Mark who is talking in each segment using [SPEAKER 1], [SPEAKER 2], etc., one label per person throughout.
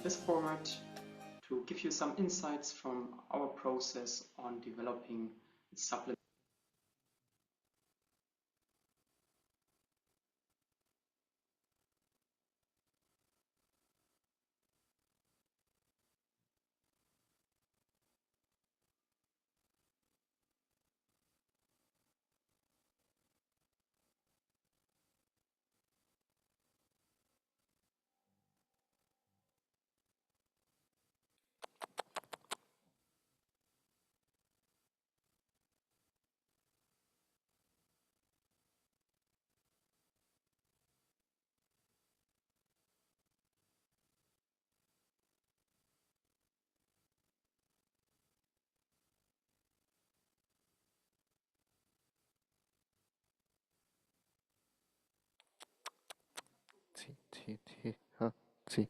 [SPEAKER 1] this format to give you some insights from our process on developing supplements.
[SPEAKER 2] Sì, sì, sì, sì.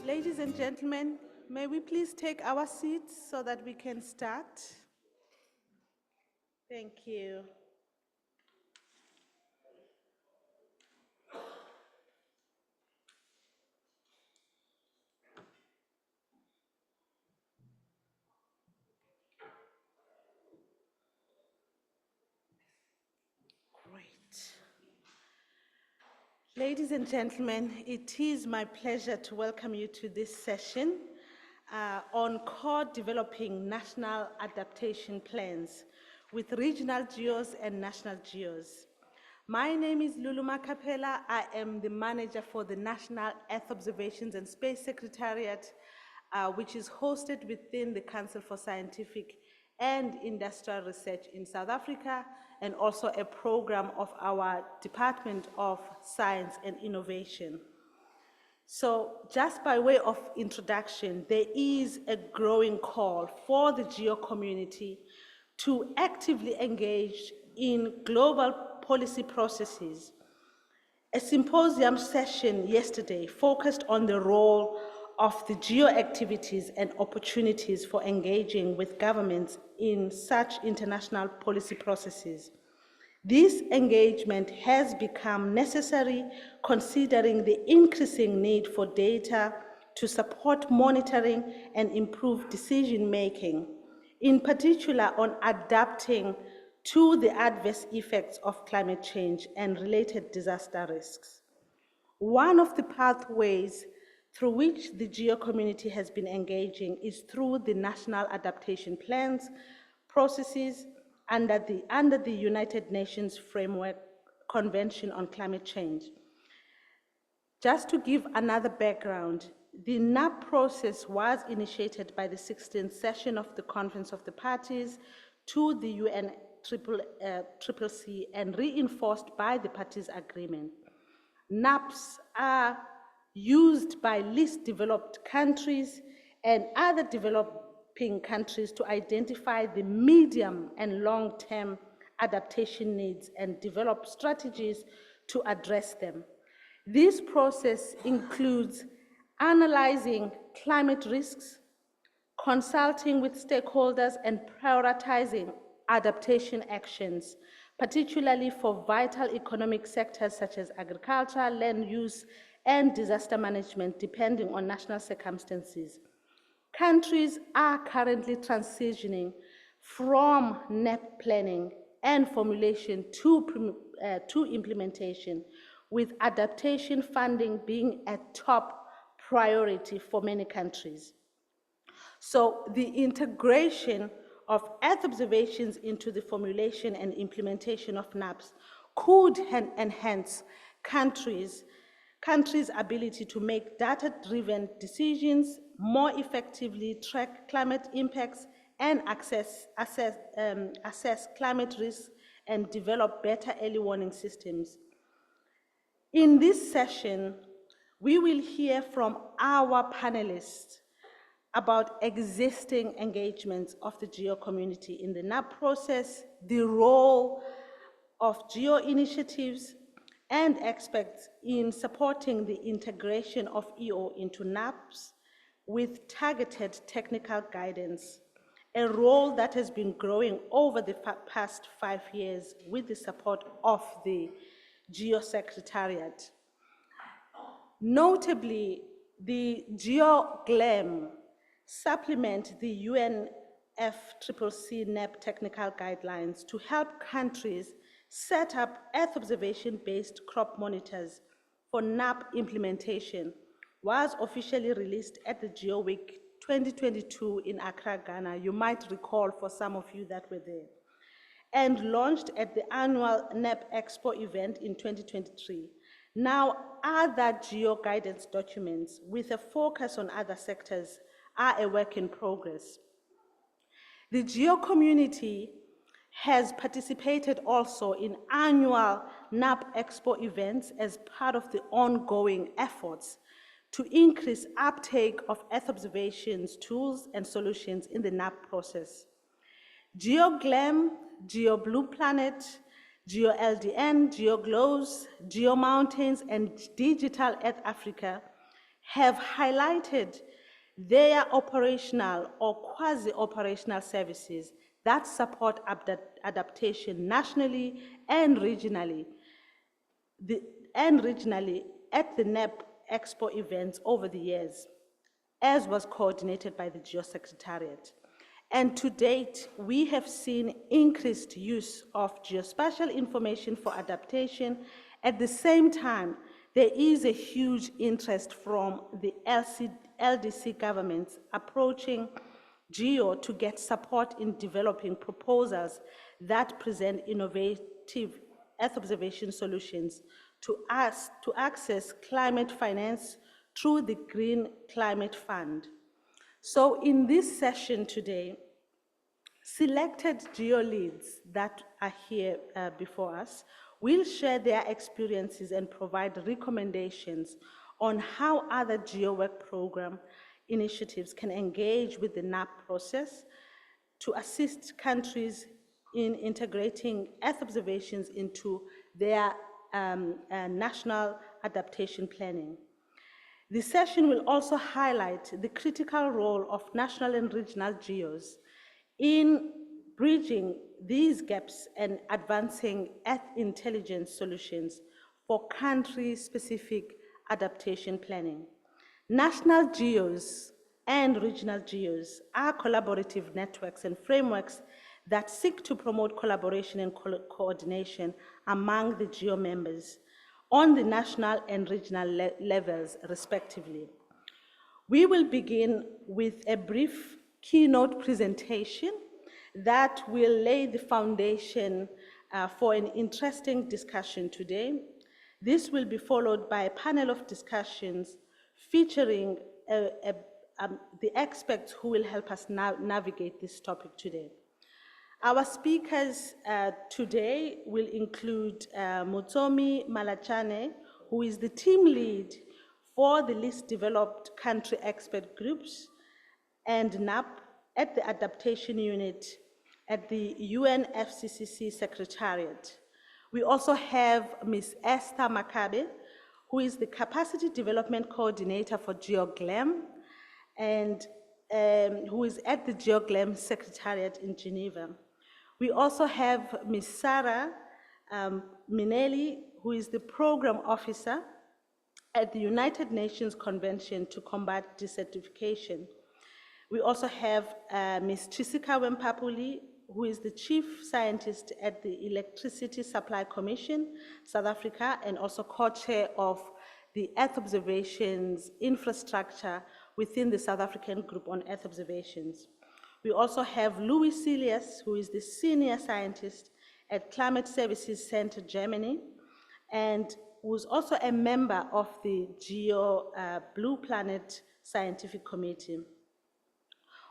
[SPEAKER 3] Ladies and gentlemen, may we please take our seats so that we can start? Thank you. Great. Ladies and gentlemen, it is my pleasure to welcome you to this session on co-developing national adaptation plans with regional GEOs and national GEOs. My name is Lulu Makapela. I am the manager for the National Earth Observations and Space Secretariat, which is hosted within the Council for Scientific and Industrial Research in South Africa, and also a program of our Department of Science and Innovation. So just by way of introduction, there is a growing call for the GEO community to actively engage in global policy processes. A symposium session yesterday focused on the role of the GEO activities and opportunities for engaging with governments in such international policy processes. This engagement has become necessary considering the increasing need for data to support monitoring and improve decision-making, in particular on adapting to the adverse effects of climate change and related disaster risks. One of the pathways through which the GEO community has been engaging is through the national adaptation plans processes under the United Nations Framework Convention on Climate Change. Just to give another background, the NAP process was initiated by the 16th session of the Conference of the Parties to the UNCCC and reinforced by the parties' agreement. NAPs are used by least developed countries and other developing countries to identify the medium and long-term adaptation needs and develop strategies to address them. This process includes analyzing climate risks, consulting with stakeholders, and prioritizing adaptation actions, particularly for vital economic sectors such as agriculture, land use, and disaster management, depending on national circumstances. Countries are currently transitioning from NEP planning and formulation to implementation, with adaptation funding being a top priority for many countries. So the integration of Earth observations into the formulation and implementation of NAPs could enhance countries' ability to make data-driven decisions, more effectively track climate impacts, and assess climate risks, and develop better early warning systems. In this session, we will hear from our panelists about existing engagements of the GEO community in the NAP process, the role of GEO initiatives and experts in supporting the integration of EO into NAPs with targeted technical guidance, a role that has been growing over the past 5 years with the support of the GEO Secretariat. Notably, the GEO-GLAM supplement the UNFCCC NEP technical guidelines to help countries set up Earth observation-based crop monitors for NAP implementation, was officially released at the GEO Week 2022 in Accra, Ghana. You might recall for some of you that were there, and launched at the annual NEP Expo event in 2023. Now, other GEO guidance documents with a focus on other sectors are a work in progress. The GEO community has participated also in annual NAP Expo events as part of the ongoing efforts to increase uptake of Earth observations, tools, and solutions in the NAP process. GEO-GLAM, GEO-Blue Planet, GEO-LDN, GEO-GLOWS, GEO-Mountains, and Digital Earth Africa have highlighted their operational or quasi-operational services that support adaptation nationally and regionally, at the NEP Expo events over the years, as was coordinated by the GEO Secretariat. And to date, we have seen increased use of geospatial information for adaptation. At the same time, there is a huge interest from the LDC governments approaching GEO to get support in developing proposals that present innovative Earth observation solutions to access climate finance through the Green Climate Fund. So in this session today, selected GEO leads that are here before us will share their experiences and provide recommendations on how other GEO work program initiatives can engage with the NAP process to assist countries in integrating Earth observations into their national adaptation planning. The session will also highlight the critical role of national and regional GEOs in bridging these gaps and advancing Earth intelligence solutions for country-specific adaptation planning. National GEOs and regional GEOs are collaborative networks and frameworks that seek to promote collaboration and coordination among the GEO members on the national and regional levels, respectively. We will begin with a brief keynote presentation that will lay the foundation for an interesting discussion today. This will be followed by a panel of discussions featuring the experts who will help us navigate this topic today. Our speakers today will include Mutsomi Malachane, who is the team lead for the least developed country expert groups and NAP at the Adaptation Unit at the UNFCCC Secretariat. We also have Ms. Esther Makabe, who is the Capacity Development Coordinator for GeoGLEM, and who is at the GeoGLEM Secretariat in Geneva. We also have Ms. Sarah Minelli, who is the Program Officer at the United Nations Convention to Combat Desertification. We also have Ms. Chisika Wempapuli, who is the Chief Scientist at the Electricity Supply Commission, South Africa, and also co-chair of the Earth Observations Infrastructure within the South African Group on Earth Observations. We also have Louis Celius, who is the Senior Scientist at Climate Services Center, Germany, and who is also a member of the GEO Blue Planet Scientific Committee.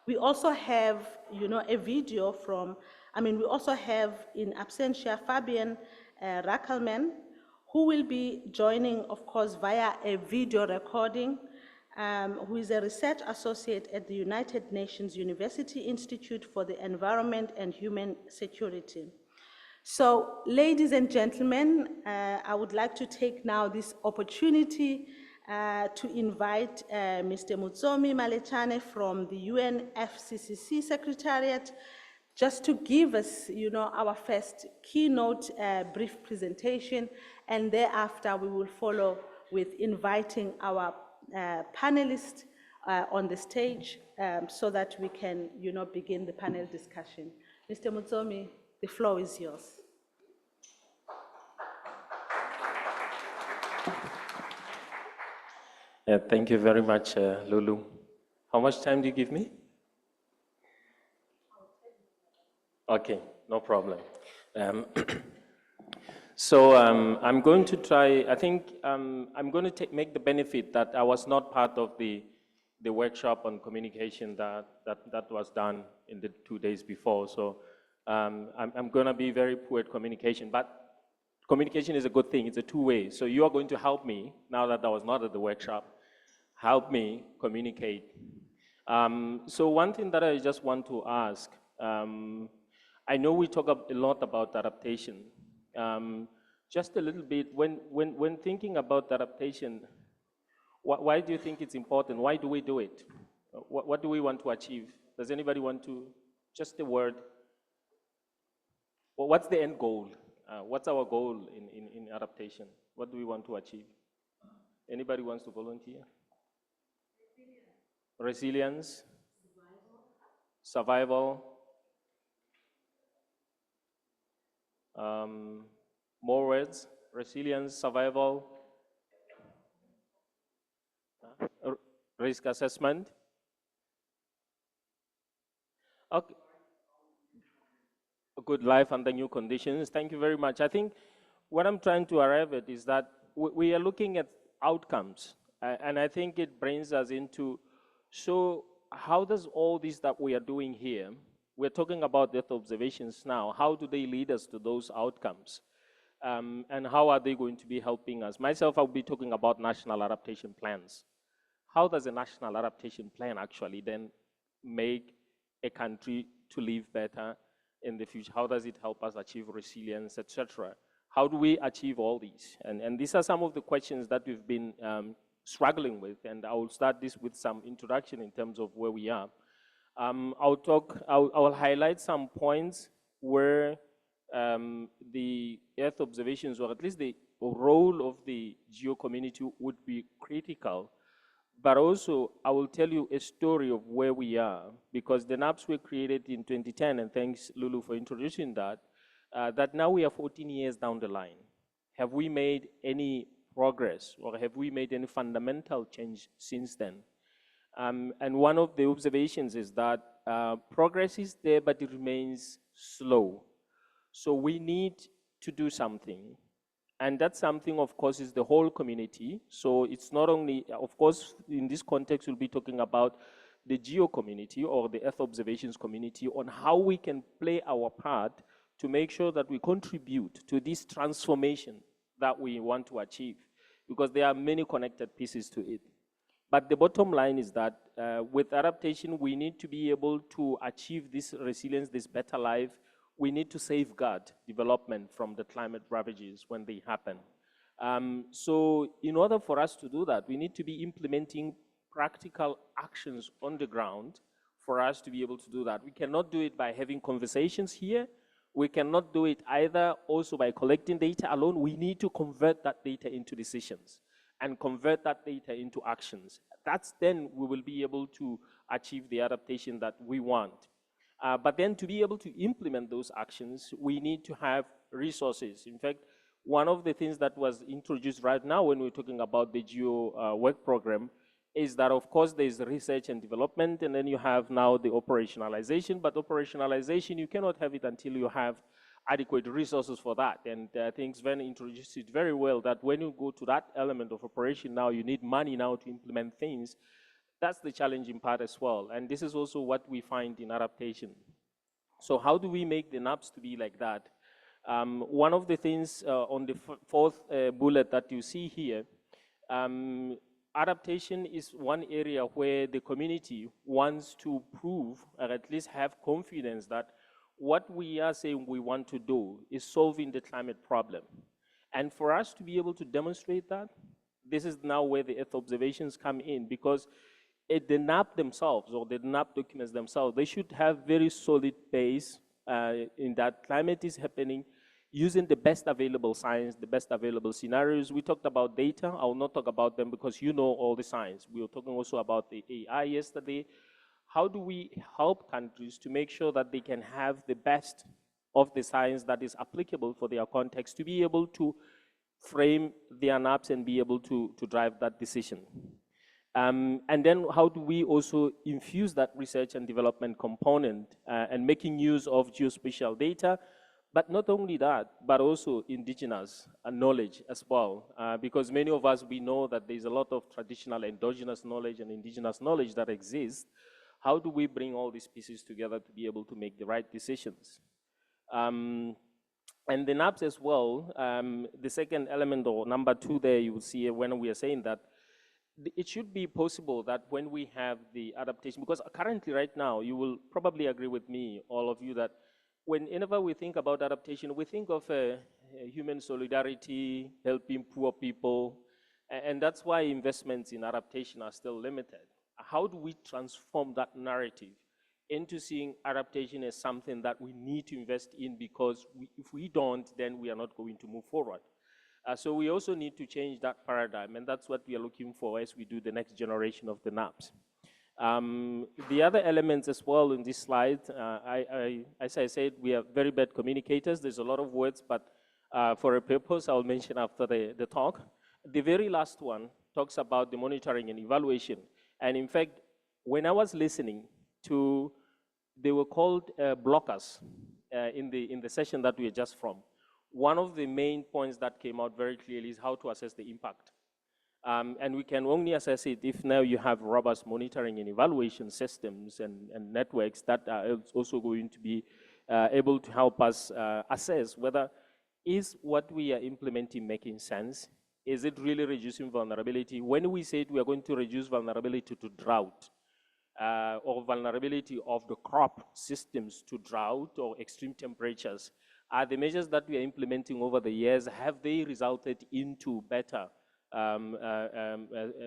[SPEAKER 3] We also have, a video from, we also have in absentia Fabian Rackelman, who will be joining, of course, via a video recording, who is a research associate at the United Nations University Institute for the Environment and Human Security. So, ladies and gentlemen, I would like to take now this opportunity to invite Mr. Mutsomi Malechane from the UNFCCC Secretariat just to give us, our first keynote brief presentation, and thereafter we will follow with inviting our panelists on the stage so that we can, begin the panel discussion. Mr. Mutsomi, the floor is yours.
[SPEAKER 4] Thank you very much, Lulu. How much time do you give me? Okay, no problem. So I'm going to try, I think I'm going to make the benefit that I was not part of the workshop on communication that was done in the 2 days before. So I'm going to be very poor at communication, but communication is a good thing. It's a two-way. So you are going to help me, now that I was not at the workshop, help me communicate. So one thing that I just want to ask, I know we talk a lot about adaptation. Just a little bit, when thinking about adaptation, Why do you think it's important? Why do we do it? What do we want to achieve? Does anybody want to, just a word? Well, what's the end goal? What's our goal in adaptation? What do we want to achieve? Anybody wants to volunteer? Resilience. Survival. More words. Resilience, survival. Risk assessment. Okay. A good life under new conditions. Thank you very much. I think what I'm trying to arrive at is that we are looking at outcomes, and I think it brings us into, so how does all this that we are doing here, we're talking about Earth observations now, how do they lead us to those outcomes? And how are they going to be helping us? Myself, I'll be talking about national adaptation plans. How does a national adaptation plan actually then make a country to live better in the future? How does it help us achieve resilience, etc.? How do we achieve all these? And these are some of the questions that we've been struggling with, and I will start this with some introduction in terms of where we are. I'll highlight some points where the Earth observations, or at least the role of the geo community, would be critical. But also, I will tell you a story of where we are, because the NAPs were created in 2010, and thanks, Lulu, for introducing that, that now we are 14 years down the line. Have we made any progress, or have we made any fundamental change since then? And one of the observations is that progress is there, but it remains slow. So we need to do something. And that something, of course, is the whole community. So it's not only, of course, in this context, we'll be talking about the geo community or the Earth observations community on how we can play our part to make sure that we contribute to this transformation that we want to achieve, because there are many connected pieces to it. But the bottom line is that with adaptation, we need to be able to achieve this resilience, this better life. We need to safeguard development from the climate ravages when they happen. So in order for us to do that, we need to be implementing practical actions on the ground for us to be able to do that. We cannot do it by having conversations here. We cannot do it either also by collecting data alone. We need to convert that data into decisions and convert that data into actions. That's then we will be able to achieve the adaptation that we want. But then to be able to implement those actions, we need to have resources. In fact, one of the things that was introduced right now when we're talking about the GEO work program is that, of course, there's research and development, and then you have now the operationalization. But operationalization, you cannot have it until you have adequate resources for that. And I think Sven introduced it very well, that when you go to that element of operation now, you need money now to implement things. That's the challenging part as well. And this is also what we find in adaptation. So how do we make the NAPs to be like that? One of the things on the fourth bullet that you see here, adaptation is one area where the community wants to prove, or at least have confidence that what we are saying we want to do is solving the climate problem. And for us to be able to demonstrate that, this is now where the Earth observations come in, because the NAP themselves, or the NAP documents themselves, they should have very solid base in that climate is happening using the best available science, the best available scenarios. We talked about data. I will not talk about them because you know all the science. We were talking also about the AI yesterday. How do we help countries to make sure that they can have the best of the science that is applicable for their context to be able to frame their NAPs and be able to drive that decision? And then how do we also infuse that research and development component and making use of geospatial data, but not only that, but also indigenous knowledge as well, because many of us, we know that there's a lot of traditional endogenous knowledge and indigenous knowledge that exists. How do we bring all these pieces together to be able to make the right decisions? And the NAPs as well, the second element, or number 2 there, you will see when we are saying that it should be possible that when we have the adaptation, because currently right now, you will probably agree with me, all of you, that whenever we think about adaptation, we think of human solidarity, helping poor people, And that's why investments in adaptation are still limited. How do we transform that narrative into seeing adaptation as something that we need to invest in, because if we don't, then we are not going to move forward. So we also need to change that paradigm, and that's what we are looking for as we do the next generation of the NAPs. The other elements as well in this slide, as I said, we are very bad communicators. There's a lot of words, but for a purpose, I'll mention after the talk. The very last one talks about the monitoring and evaluation. And in fact, when I was listening to, they were called blockers in the session that we are just from. One of the main points that came out very clearly is how to assess the impact. And we can only assess it if now you have robust monitoring and evaluation systems and networks that are also going to be able to help us assess whether is what we are implementing making sense? Is it really reducing vulnerability? When we said we are going to reduce vulnerability to drought, or vulnerability of the crop systems to drought or extreme temperatures, are the measures that we are implementing over the years, have they resulted into better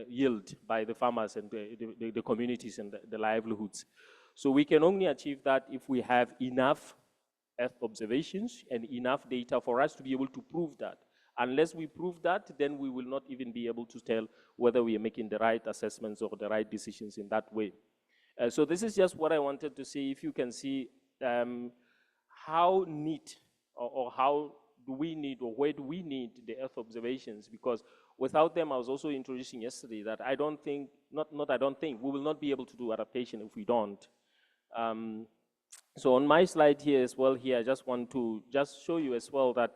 [SPEAKER 4] yield by the farmers and the communities and the livelihoods? So we can only achieve that if we have enough Earth observations and enough data for us to be able to prove that. Unless we prove that, then we will not even be able to tell whether we are making the right assessments or the right decisions in that way. So this is just what I wanted to see. If you can see how neat or how do we need, or where do we need the Earth observations, because without them, I was also introducing yesterday that I don't think, I don't think, we will not be able to do adaptation if we don't. So on my slide here as well, here I just want to just show you as well that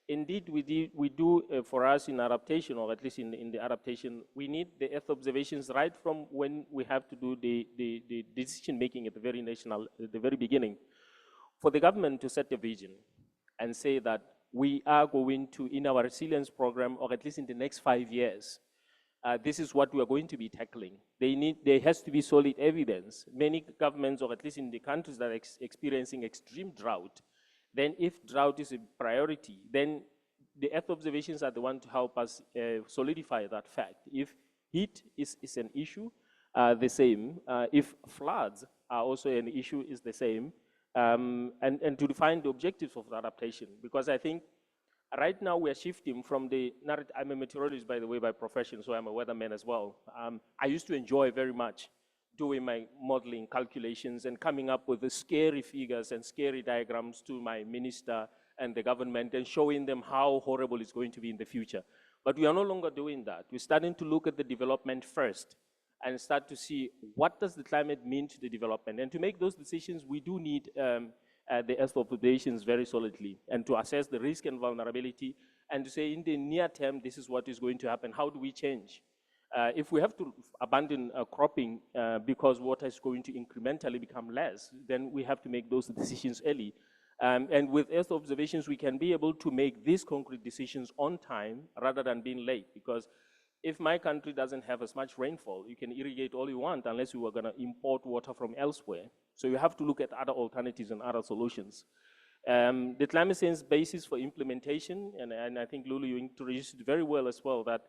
[SPEAKER 4] indeed we do for us in adaptation, or at least in the adaptation, we need the Earth observations right from when we have to do the decision making at the very beginning, for the government to set a vision and say that we are going to, in our resilience program, or at least in the next 5 years, this is what we are going to be tackling. There has to be solid evidence. Many governments, or at least in the countries that are experiencing extreme drought, then if drought is a priority, then the Earth observations are the one to help us solidify that fact. If heat is an issue, the same. If floods are also an issue, is the same. And to define the objectives of the adaptation, because I think right now we are shifting from the narrative. I'm a meteorologist, by the way, by profession, so I'm a weatherman as well. I used to enjoy very much doing my modeling calculations and coming up with the scary figures and scary diagrams to my minister and the government and showing them how horrible it's going to be in the future. But we are no longer doing that. We're starting to look at the development first and start to see what does the climate mean to the development. And to make those decisions, we do need the Earth observations very solidly, and to assess the risk and vulnerability, and to say in the near term, this is what is going to happen. How do we change? If we have to abandon cropping because water is going to incrementally become less, then we have to make those decisions early. And with Earth observations, we can be able to make these concrete decisions on time rather than being late, because if my country doesn't have as much rainfall, you can irrigate all you want unless you are going to import water from elsewhere. So you have to look at other alternatives and other solutions. The climate science basis for implementation, and I think Lulu, you introduced it very well as well, that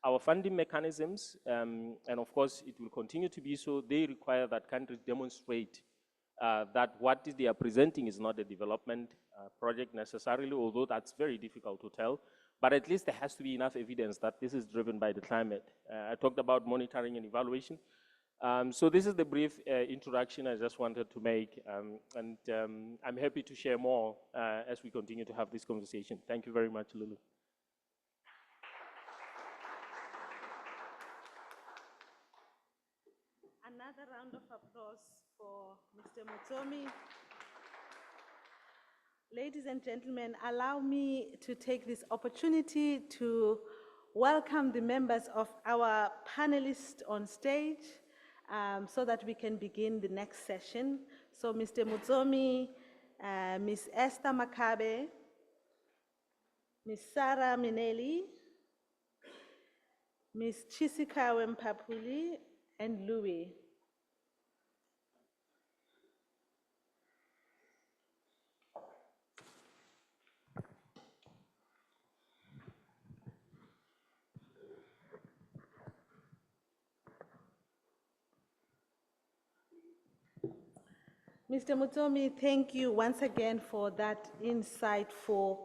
[SPEAKER 4] our funding mechanisms, and of course it will continue to be so, they require that countries demonstrate that what they are presenting is not a development project necessarily, although that's very difficult to tell. But at least there has to be enough evidence that this is driven by the climate. I talked about monitoring and evaluation. So this is the brief introduction I just wanted to make, and I'm happy to share more as we continue to have this conversation. Thank you very much, Lulu.
[SPEAKER 3] Another round of applause for Mr. Mutsomi. Ladies and gentlemen, allow me to take this opportunity to welcome the members of our panelists on stage so that we can begin the next session. So Mr. Mutsomi, Ms. Esther Makabe, Ms. Sarah Minelli, Ms. Chisikawe Mpapuli, and Louis. Mr. Mutomi, thank you once again for that insightful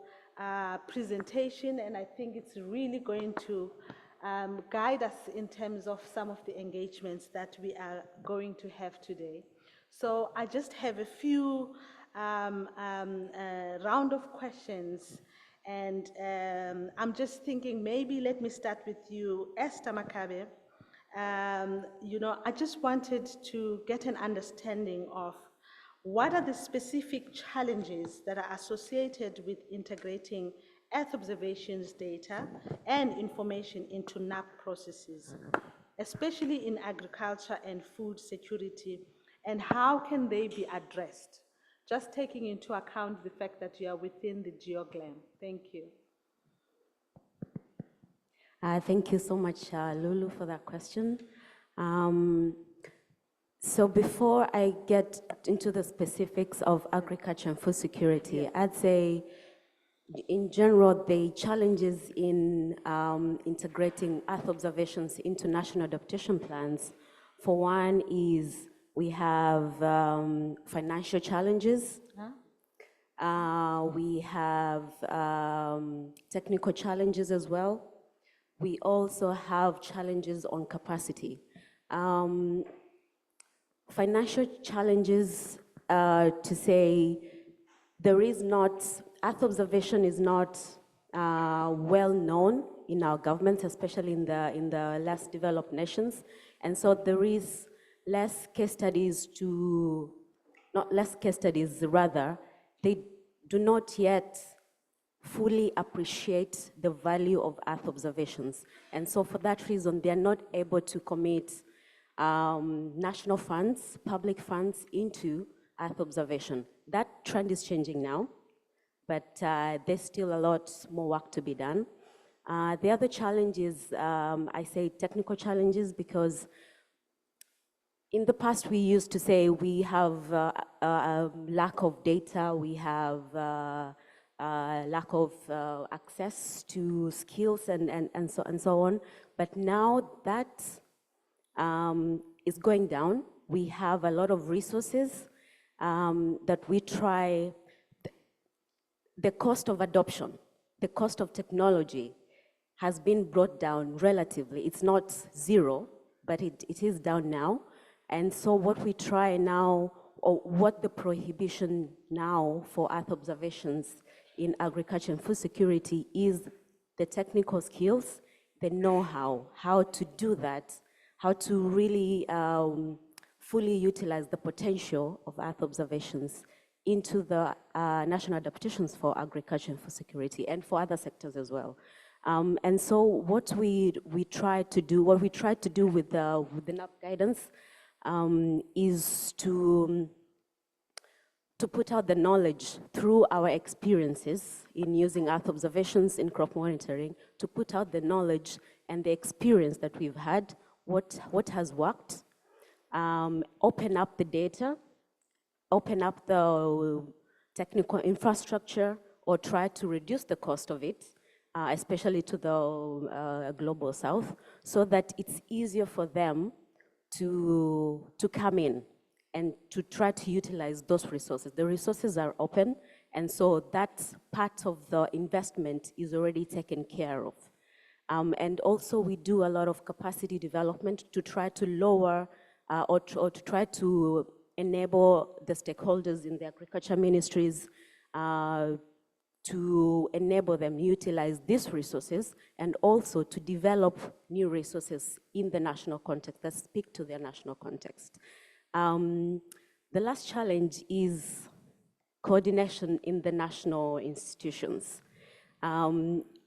[SPEAKER 3] presentation, and I think it's really going to guide us in terms of some of the engagements that we are going to have today. So I just have a few round of questions, and I'm just thinking maybe let me start with you, Esther Makabe. I just wanted to get an understanding of what are the specific challenges that are associated with integrating Earth observations data and information into NAP processes, especially in agriculture and food security, and how can they be addressed? Just taking into account the fact that you are within the GeoGLAM. Thank you.
[SPEAKER 5] Thank you so much, Lulu, for that question. So before I get into the specifics of agriculture and food security, I'd say in general, the challenges in integrating Earth observations into national adaptation plans, for one is we have financial challenges. We have technical challenges as well. We also have challenges on capacity. Financial challenges, to say there is not, Earth observation is not well known in our governments, especially in the less developed nations. And so there is less case studies not less case studies, rather, they do not yet fully appreciate the value of Earth observations. And so for that reason, they are not able to commit national funds, public funds into Earth observation. That trend is changing now, but there's still a lot more work to be done. The other challenge is, I say technical challenges, because in the past we used to say we have a lack of data, we have lack of access to skills and so on. But now that is going down. We have a lot of resources that we try. The cost of adoption, the cost of technology has been brought down relatively. It's not zero, but it is down now. And so what we try now, or what the prohibition now for Earth observations in agriculture and food security is the technical skills, the know-how, how to do that, how to really fully utilize the potential of Earth observations into the national adaptations for agriculture and food security, and for other sectors as well. And so what we try to do with the NAP guidance is to put out the knowledge through our experiences in using Earth observations in crop monitoring, to put out the knowledge and the experience that we've had, what has worked, open up the data, open up the technical infrastructure, or try to reduce the cost of it, especially to the global south, so that it's easier for them to come in and to try to utilize those resources. The resources are open, and so that part of the investment is already taken care of. And also we do a lot of capacity development to try to lower or to try to enable the stakeholders in the agriculture ministries to enable them utilize these resources, and also to develop new resources in the national context that speak to their national context. The last challenge is coordination in the national institutions.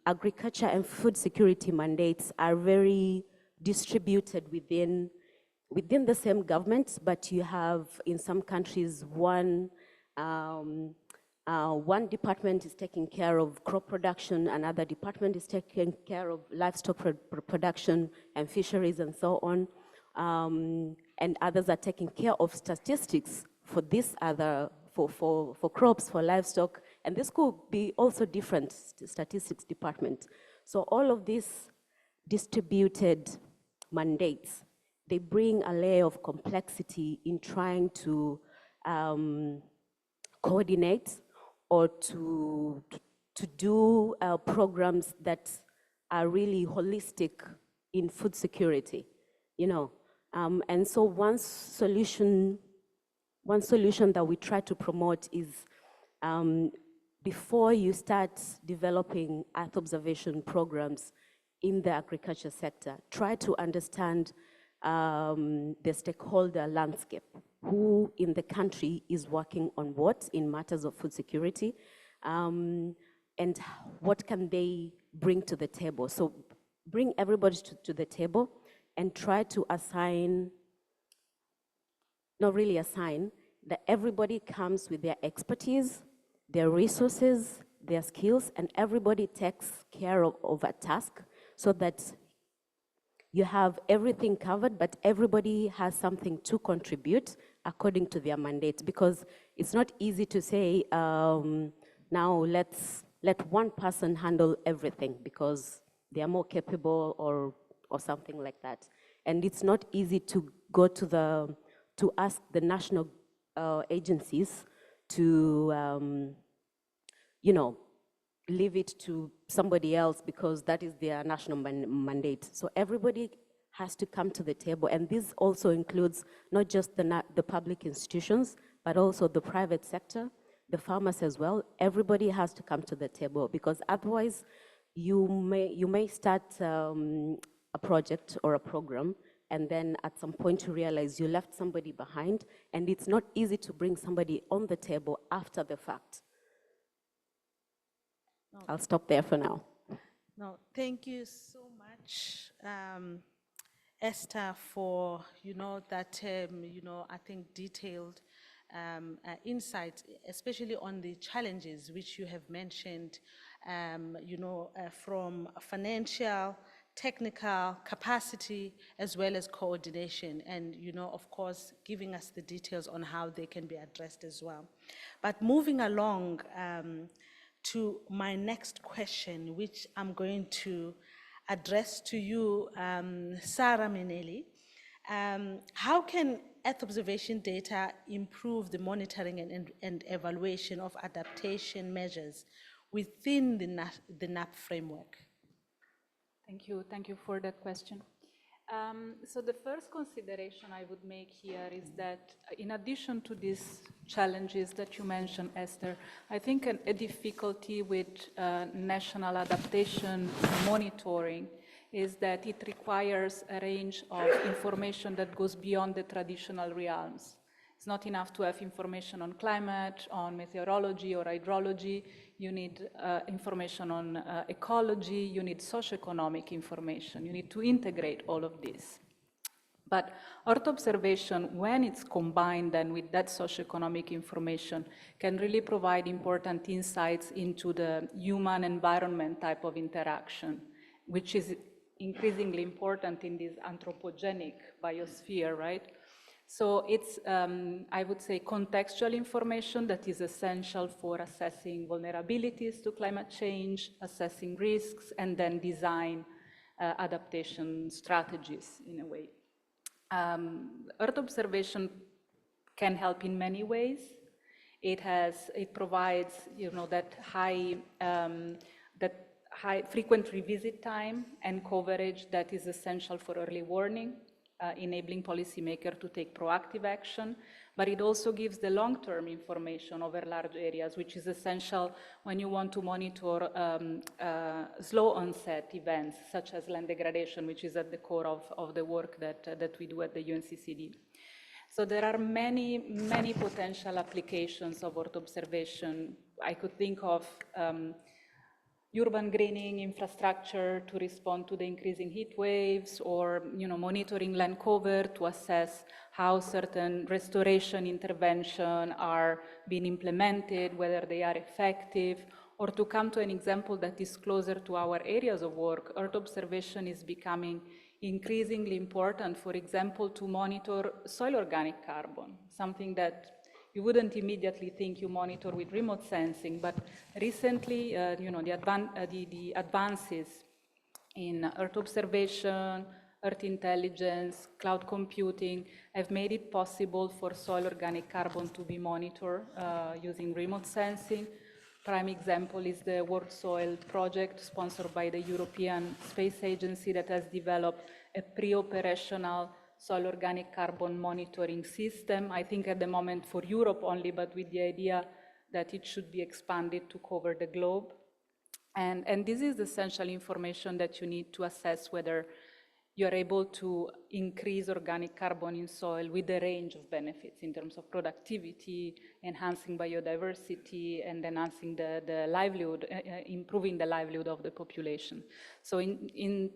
[SPEAKER 5] Agriculture and food security mandates are very distributed within the same government, but you have in some countries one department is taking care of crop production, another department is taking care of livestock production and fisheries and so on, and others are taking care of statistics for this other, for crops, for livestock, and this could be also different statistics department. So all of these distributed mandates, they bring a layer of complexity in trying to coordinate or to do programs that are really holistic in food security, you know. And so one solution that we try to promote is before you start developing Earth observation programs in the agriculture sector, try to understand the stakeholder landscape, who in the country is working on what in matters of food security, and what can they bring to the table. So bring everybody to the table and try to assign, not really assign, that everybody comes with their expertise, their resources, their skills, and everybody takes care of a task so that you have everything covered, but everybody has something to contribute according to their mandate, because it's not easy to say, now let one person handle everything because they are more capable or something like that. And it's not easy to go to ask the national agencies to, you know, leave it to somebody else because that is their national mandate. So everybody has to come to the table, and this also includes not just the public institutions, but also the private sector, the farmers as well. Everybody has to come to the table, because otherwise you may start a project or a program, and then at some point you realize you left somebody behind, and it's not easy to bring somebody on the table after the fact.
[SPEAKER 3] No.
[SPEAKER 5] I'll stop there for now.
[SPEAKER 3] No, thank you so much, Esther, for that I think detailed insights, especially on the challenges which you have mentioned, from financial, technical capacity, as well as coordination, and of course giving us the details on how they can be addressed as well. But moving along to my next question, which I'm going to address to you, Sarah Minelli. How can Earth observation data improve the monitoring and evaluation of adaptation measures within the NAP framework?
[SPEAKER 6] Thank you for that question. So the first consideration I would make here is that in addition to these challenges that you mentioned, Esther, I think a difficulty with national adaptation monitoring is that it requires a range of information that goes beyond the traditional realms. It's not enough to have information on climate, on meteorology or hydrology. You need information on ecology, you need socioeconomic information. You need to integrate all of this. But Earth observation, when it's combined then with that socioeconomic information, can really provide important insights into the human-environment type of interaction, which is increasingly important in this anthropogenic biosphere, right? So it's, I would say, contextual information that is essential for assessing vulnerabilities to climate change, assessing risks, and then design adaptation strategies in a way. Earth observation can help in many ways. It provides, that high frequent revisit time and coverage that is essential for early warning, enabling policymakers to take proactive action, but it also gives the long-term information over large areas, which is essential when you want to monitor slow onset events, such as land degradation, which is at the core of the work that we do at the UNCCD. So there are many, many potential applications of Earth observation. I could think of urban greening infrastructure to respond to the increasing heat waves, or monitoring land cover to assess how certain restoration interventions are being implemented, whether they are effective, or to come to an example that is closer to our areas of work. Earth observation is becoming increasingly important, for example, to monitor soil organic carbon, something that you wouldn't immediately think you monitor with remote sensing, but recently, the advances in Earth observation, Earth intelligence, cloud computing have made it possible for soil organic carbon to be monitored using remote sensing. Prime example is the World Soil Project, sponsored by the European Space Agency, that has developed a pre-operational soil organic carbon monitoring system. I think at the moment for Europe only, but with the idea that it should be expanded to cover the globe. And this is the essential information that you need to assess whether you are able to increase organic carbon in soil with a range of benefits in terms of productivity, enhancing biodiversity, and enhancing the livelihood, improving the livelihood of the population. So in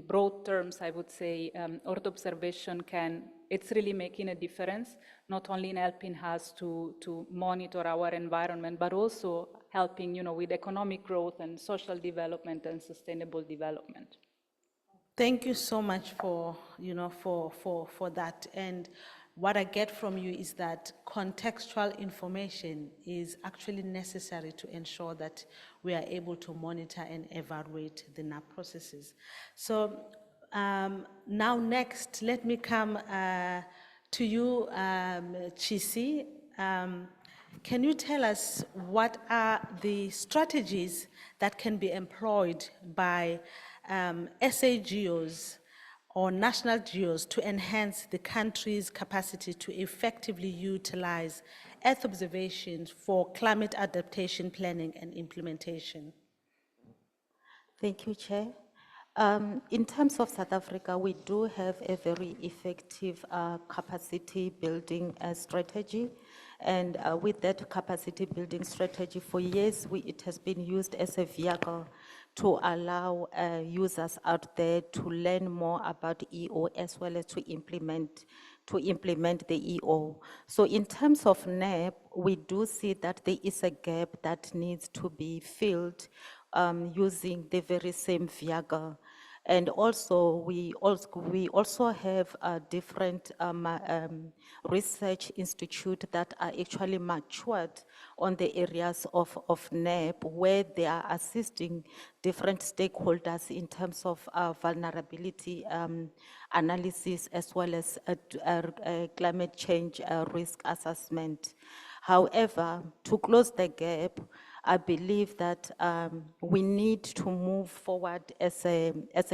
[SPEAKER 6] broad terms, I would say Earth observation it's really making a difference, not only in helping us to monitor our environment, but also helping, with economic growth and social development and sustainable development.
[SPEAKER 3] Thank you so much for that. And what I get from you is that contextual information is actually necessary to ensure that we are able to monitor and evaluate the NAP processes. So now next, let me come to you, Chisi. Can you tell us what are the strategies that can be employed by SA GEOs or national GEOs to enhance the country's capacity to effectively utilize Earth observations for climate adaptation planning and implementation?
[SPEAKER 7] Thank you, Chair. In terms of South Africa, we do have a very effective capacity building strategy. And with that capacity building strategy, for years, it has been used as a vehicle to allow users out there to learn more about EO as well as to implement the EO. So in terms of NAP, we do see that there is a gap that needs to be filled using the very same vehicle. And also, we also have different research institutes that are actually matured on the areas of NAP, where they are assisting different stakeholders in terms of vulnerability analysis as well as climate change risk assessment. However, to close the gap, I believe that we need to move forward as a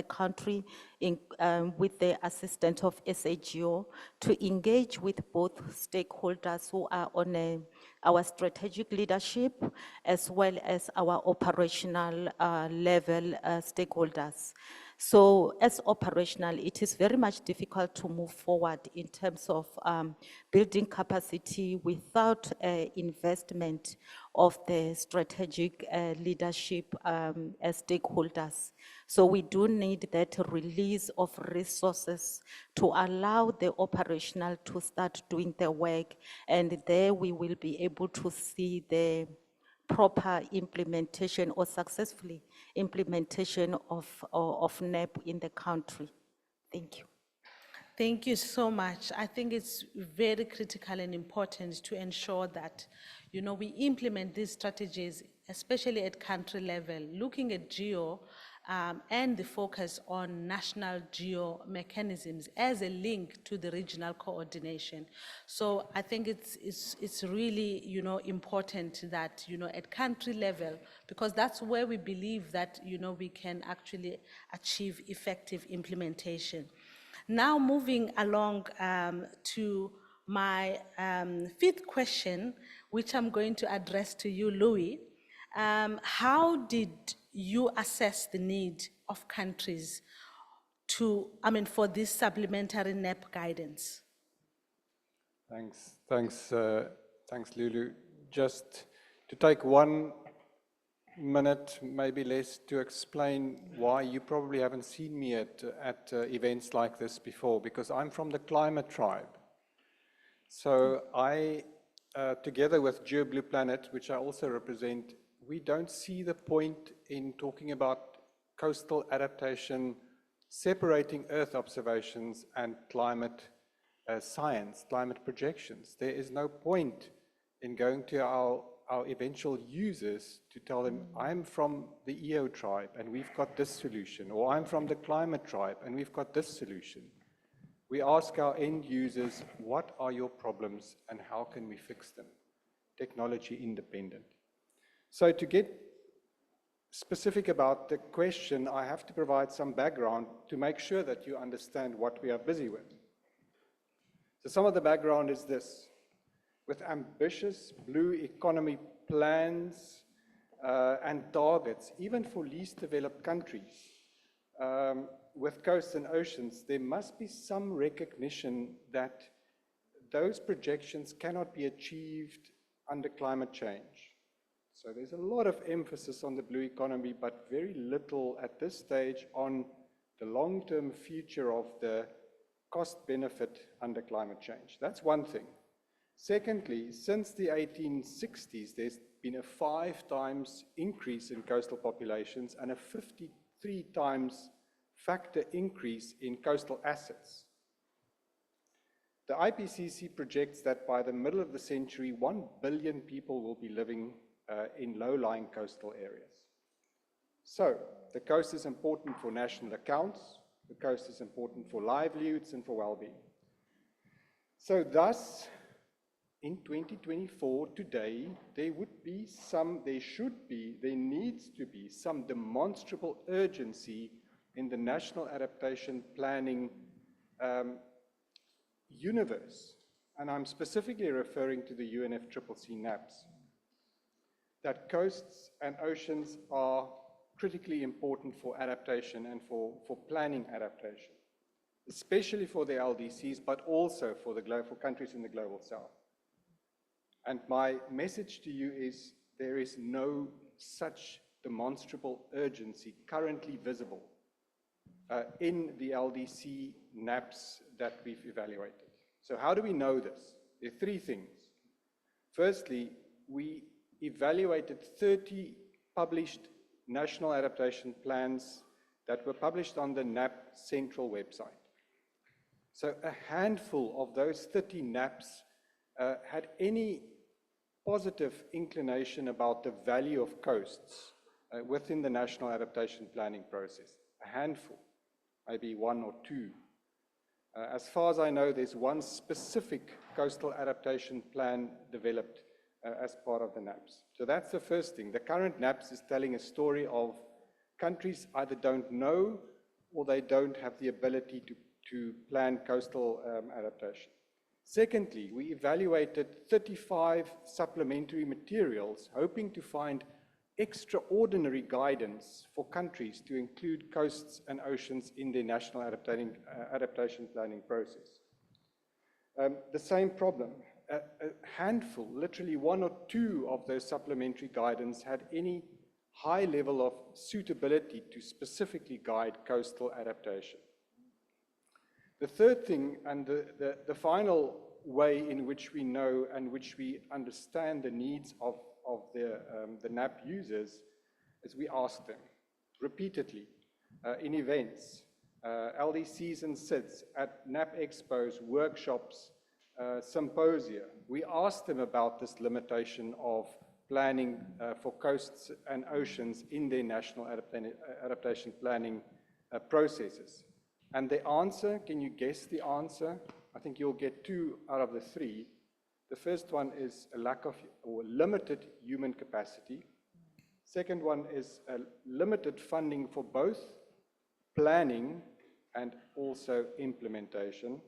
[SPEAKER 7] country with the assistance of SAGO to engage with both stakeholders who are on our strategic leadership as well as our operational level stakeholders. So as operational, it is very much difficult to move forward in terms of building capacity without investment of the strategic leadership as stakeholders. So we do need that release of resources to allow the operational to start doing the work, and there we will be able to see the proper implementation or successfully implementation of NAP in the country. Thank you.
[SPEAKER 3] Thank you so much. I think it's very critical and important to ensure that, we implement these strategies, especially at country level, looking at GEO and the focus on national GEO mechanisms as a link to the regional coordination. So I think it's really, important that, at country level, because that's where we believe that, we can actually achieve effective implementation. Now moving along to my fifth question, which I'm going to address to you, Louis. How did you assess the need of countries for this supplementary NAP guidance?
[SPEAKER 8] Thanks, Lulu. Just to take 1 minute, maybe less, to explain why you probably haven't seen me at events like this before, because I'm from the climate tribe. So I, together with GeoBlue Planet, which I also represent, we don't see the point in talking about coastal adaptation, separating Earth observations and climate science, climate projections. There is no point in going to our our eventual users to tell them, I'm from the EO tribe and we've got this solution, or I'm from the climate tribe and we've got this solution. We ask our end users, what are your problems and how can we fix them? Technology independent. So to get specific about the question, I have to provide some background to make sure that you understand what we are busy with. So some of the background is this. With ambitious blue economy plans and targets, even for least developed countries, with coasts and oceans, there must be some recognition that those projections cannot be achieved under climate change. So there's a lot of emphasis on the blue economy, but very little at this stage on the long-term future of the cost benefit under climate change. That's one thing. Secondly, since the 1860s, there's been a 5 times increase in coastal populations and a 53 times factor increase in coastal assets. The IPCC projects that by the middle of the century, 1 billion people will be living in low-lying coastal areas. So, the coast is important for national accounts, the coast is important for livelihoods and for well-being. So thus, in 2024, today, there needs to be some demonstrable urgency in the national adaptation planning universe. And I'm specifically referring to the UNFCCC NAPs, that coasts and oceans are critically important for adaptation and for planning adaptation, especially for the LDCs, but also for countries in the global south. And my message to you is there is no such demonstrable urgency currently visible in the LDC NAPs that we've evaluated. So how do we know this? There are 3 things. Firstly, we evaluated 30 published national adaptation plans that were published on the NAP Central website. So a handful of those 30 NAPs had any positive inclination about the value of coasts within the national adaptation planning process. A handful, maybe 1 or 2. As far as I know, there's one specific coastal adaptation plan developed as part of the NAPs. So that's the first thing. The current NAPs is telling a story of countries either don't know or they don't have the ability to plan coastal adaptation. Secondly, we evaluated 35 supplementary materials, hoping to find extraordinary guidance for countries to include coasts and oceans in their national adaptation planning process. The same problem. A handful, literally 1 or 2 of those supplementary guidance had any high level of suitability to specifically guide coastal adaptation. The third thing, and the final way in which we know and which we understand the needs of the NAP users, is we ask them repeatedly in events, LDCs and SIDS, at NAP expos, workshops, symposia. We asked them about this limitation of planning for coasts and oceans in their national adaptation planning processes. And the answer, can you guess the answer? I think you'll get 2 out of the 3. The first one is a lack of or limited human capacity. Second one is a limited funding for both planning and also implementation.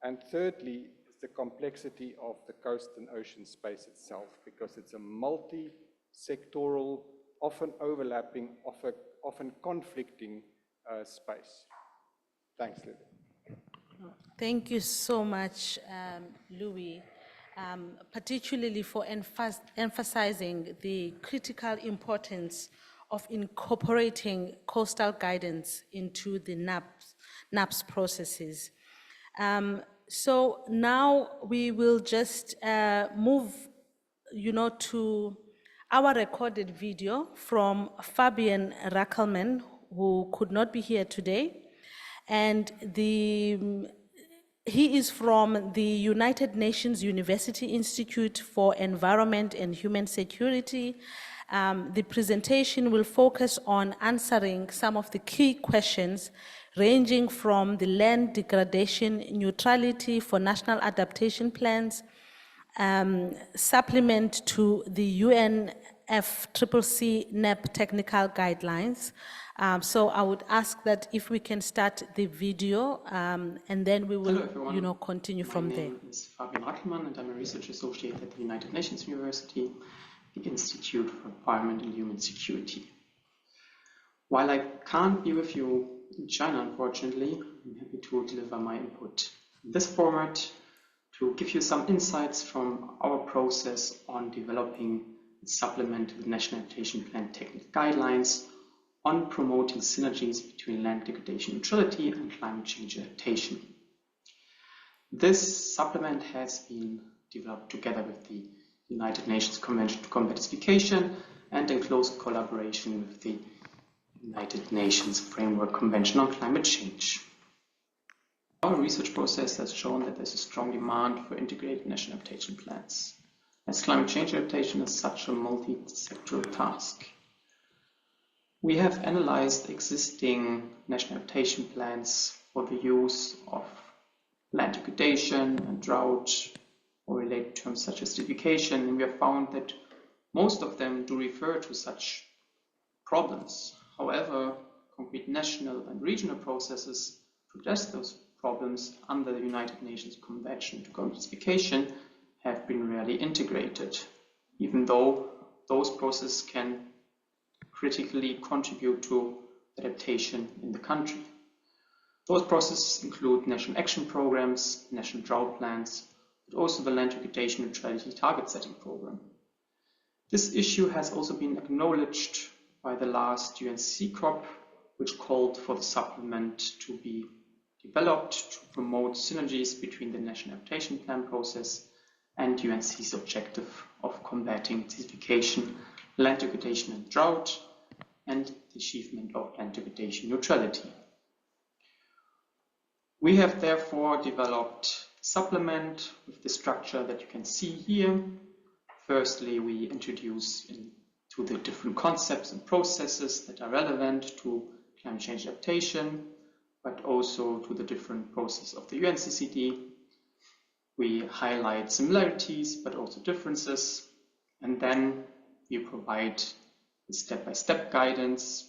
[SPEAKER 8] And thirdly, the complexity of the coast and ocean space itself, because it's a multi-sectoral, often overlapping, often conflicting space. Thanks, Louis.
[SPEAKER 3] Thank you so much, Louis, particularly for emphasizing the critical importance of incorporating coastal guidance into the NAPS processes. So now we will just move, to our recorded video from Fabian Rackelman, who could not be here today. And the He is from the United Nations University Institute for Environment and Human Security. The presentation will focus on answering some of the key questions ranging from the land degradation neutrality for national adaptation plans, supplement to the UNFCCC NEP technical guidelines. So I would ask that if we can start the video, and then we will,
[SPEAKER 1] Hello, everyone.
[SPEAKER 3] continue from there.
[SPEAKER 1] My name is Fabian Rackelmann, and I'm a research associate at the United Nations University, the Institute for Environment and Human Security. While I can't be with you in China, unfortunately, I'm happy to deliver my input in this format to give you some insights from our process on developing and supplement the National Adaptation Plan technical guidelines on promoting synergies between land degradation neutrality and climate change adaptation. This supplement has been developed together with the United Nations Convention to Combat Acidification and in close collaboration with the United Nations Framework Convention on Climate Change. Our research process has shown that there's a strong demand for integrated national adaptation plans, as climate change adaptation is such a multi-sectoral task. We have analyzed existing national adaptation plans for the use of land degradation and drought or related terms such as acidification, and we have found that most of them do refer to such problems. However, concrete national and regional processes to address those problems under the United Nations Convention to Combat Acidification have been rarely integrated, even though those processes can critically contribute to adaptation in the country. Those processes include national action programs, national drought plans, but also the land degradation neutrality target setting program. This issue has also been acknowledged by the last UNC COP, which called for the supplement to be developed to promote synergies between the National Adaptation Plan process and UNC's objective of combating acidification, land degradation and drought, and the achievement of land degradation neutrality. We have therefore developed a supplement with the structure that you can see here. Firstly, we introduce into the different concepts and processes that are relevant to climate change adaptation, but also to the different processes of the UNCCD. We highlight similarities, but also differences, and then we provide step-by-step guidance,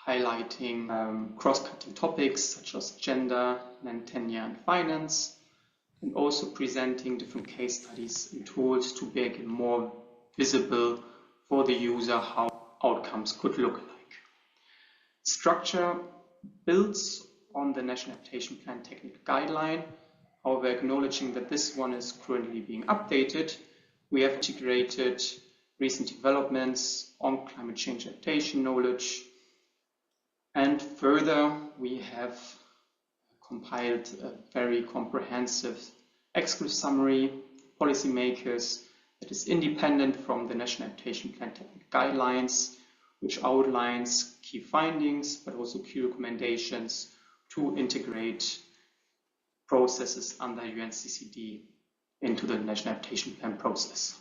[SPEAKER 1] highlighting cross-cutting topics such as gender, land tenure, and finance, and also presenting different case studies and tools to make it more visible for the user how outcomes could look like. Structure builds on the National Adaptation Plan technical guideline. However, acknowledging that this one is currently being updated, we have integrated recent developments on climate change adaptation knowledge, and further we have compiled a very comprehensive exclusive summary policymakers that is independent from the National Adaptation Plan technical guidelines, which outlines key findings but also key recommendations to integrate processes under UNCCD into the National Adaptation Plan process.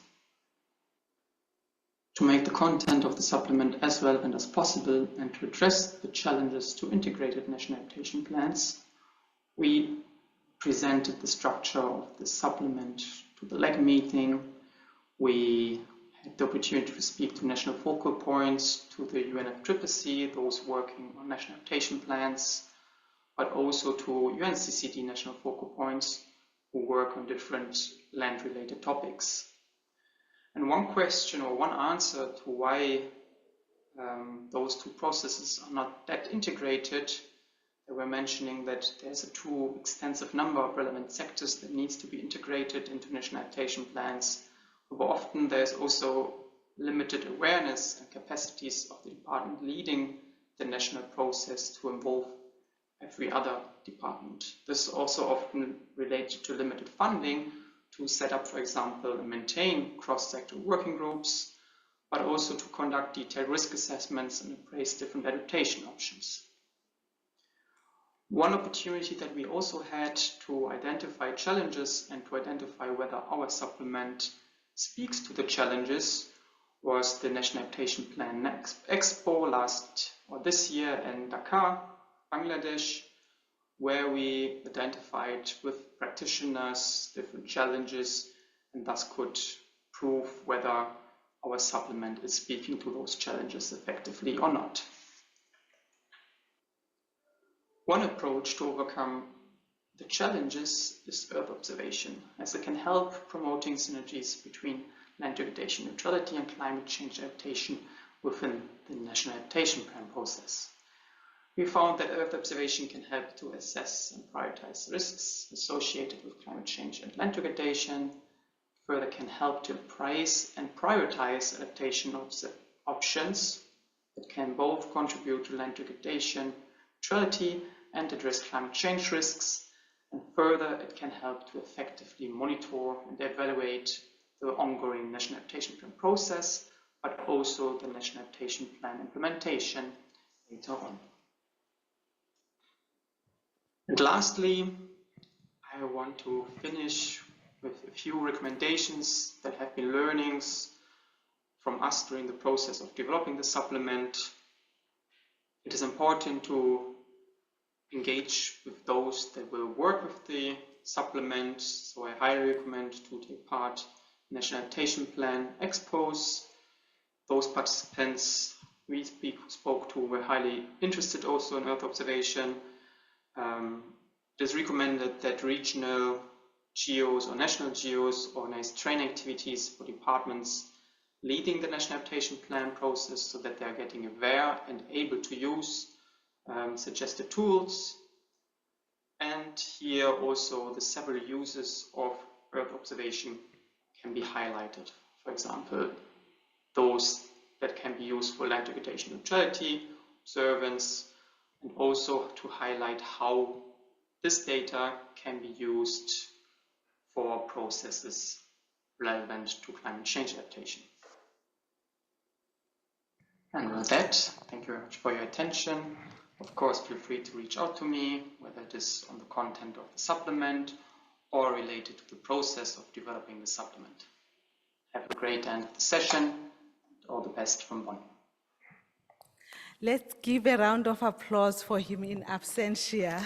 [SPEAKER 1] To make the content of the supplement as relevant as possible and to address the challenges to integrated national adaptation plans, we presented the structure of the supplement to the LEG meeting. We had the opportunity to speak to national focal points, to the UNFCCC, those working on national adaptation plans, but also to UNCCD national focal points who work on different land-related topics. And one question or one answer to why those two processes are not that integrated, they were mentioning that there's a too extensive number of relevant sectors that needs to be integrated into national adaptation plans. But often there's also limited awareness and capacities of the department leading the national process to involve every other department. This is also often related to limited funding to set up, for example, and maintain cross-sector working groups, but also to conduct detailed risk assessments and embrace different adaptation options. One opportunity that we also had to identify challenges and to identify whether our supplement speaks to the challenges was the National Adaptation Plan Expo this year in Dhaka, Bangladesh, where we identified with practitioners different challenges and thus could prove whether our supplement is speaking to those challenges effectively or not. One approach to overcome the challenges is Earth observation, as it can help promoting synergies between land degradation neutrality and climate change adaptation within the National Adaptation Plan process. We found that Earth observation can help to assess and prioritize risks associated with climate change and land degradation. Further, can help to appraise and prioritize adaptation options that can both contribute to land degradation neutrality and address climate change risks. And further, it can help to effectively monitor and evaluate the ongoing National Adaptation Plan process, but also the National Adaptation Plan implementation later on. And lastly, I want to finish with a few recommendations that have been learnings from us during the process of developing the supplement. It is important to engage with those that will work with the supplement, so I highly recommend to take part in National Adaptation Plan expos. Those participants we spoke to were highly interested also in Earth observation. It is recommended that regional GEOs or national GEOs organize training activities for departments leading the National Adaptation Plan process so that they are getting aware and able to use suggested tools. And here also the several uses of Earth observation can be highlighted. For example, those that can be used for land degradation neutrality, observance, and also to highlight how this data can be used for processes relevant to climate change adaptation. And with that, thank you very much for your attention. Of course, feel free to reach out to me, whether it is on the content of the supplement or related to the process of developing the supplement. Have a great end of the session. All the best from Bonn.
[SPEAKER 3] Let's give a round of applause for him in absentia.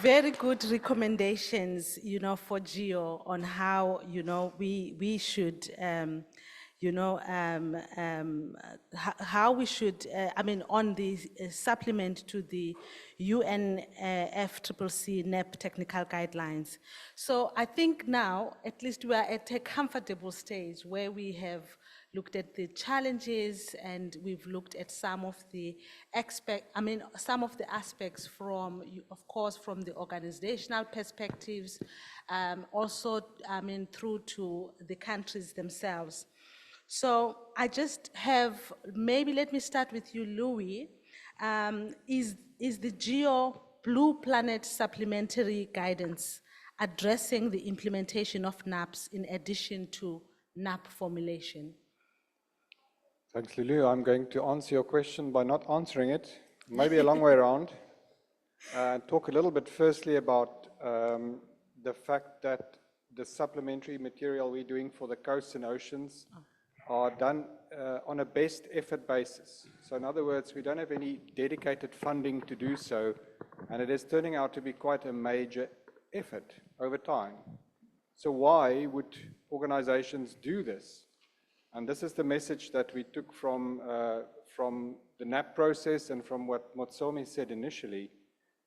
[SPEAKER 3] Very good recommendations, for GEO on how, we should, how we should, on the supplement to the UNFCCC NEP technical guidelines. So I think now, at least we are at a comfortable stage where we have looked at the challenges and we've looked at some of the aspects from, of course, from the organizational perspectives, also, through to the countries themselves. So I just have, maybe let me start with you, Louis. Is the GEO Blue Planet supplementary guidance addressing the implementation of NAPs in addition to NAP formulation?
[SPEAKER 8] Thanks, Lulu. I'm going to answer your question by not answering it, maybe a long way around. Talk a little bit firstly about the fact that the supplementary material we're doing for the coasts and oceans are done on a best effort basis. So in other words, we don't have any dedicated funding to do so, and it is turning out to be quite a major effort over time. So why would organizations do this? And this is the message that we took from the NAP process and from what Motsomi said initially.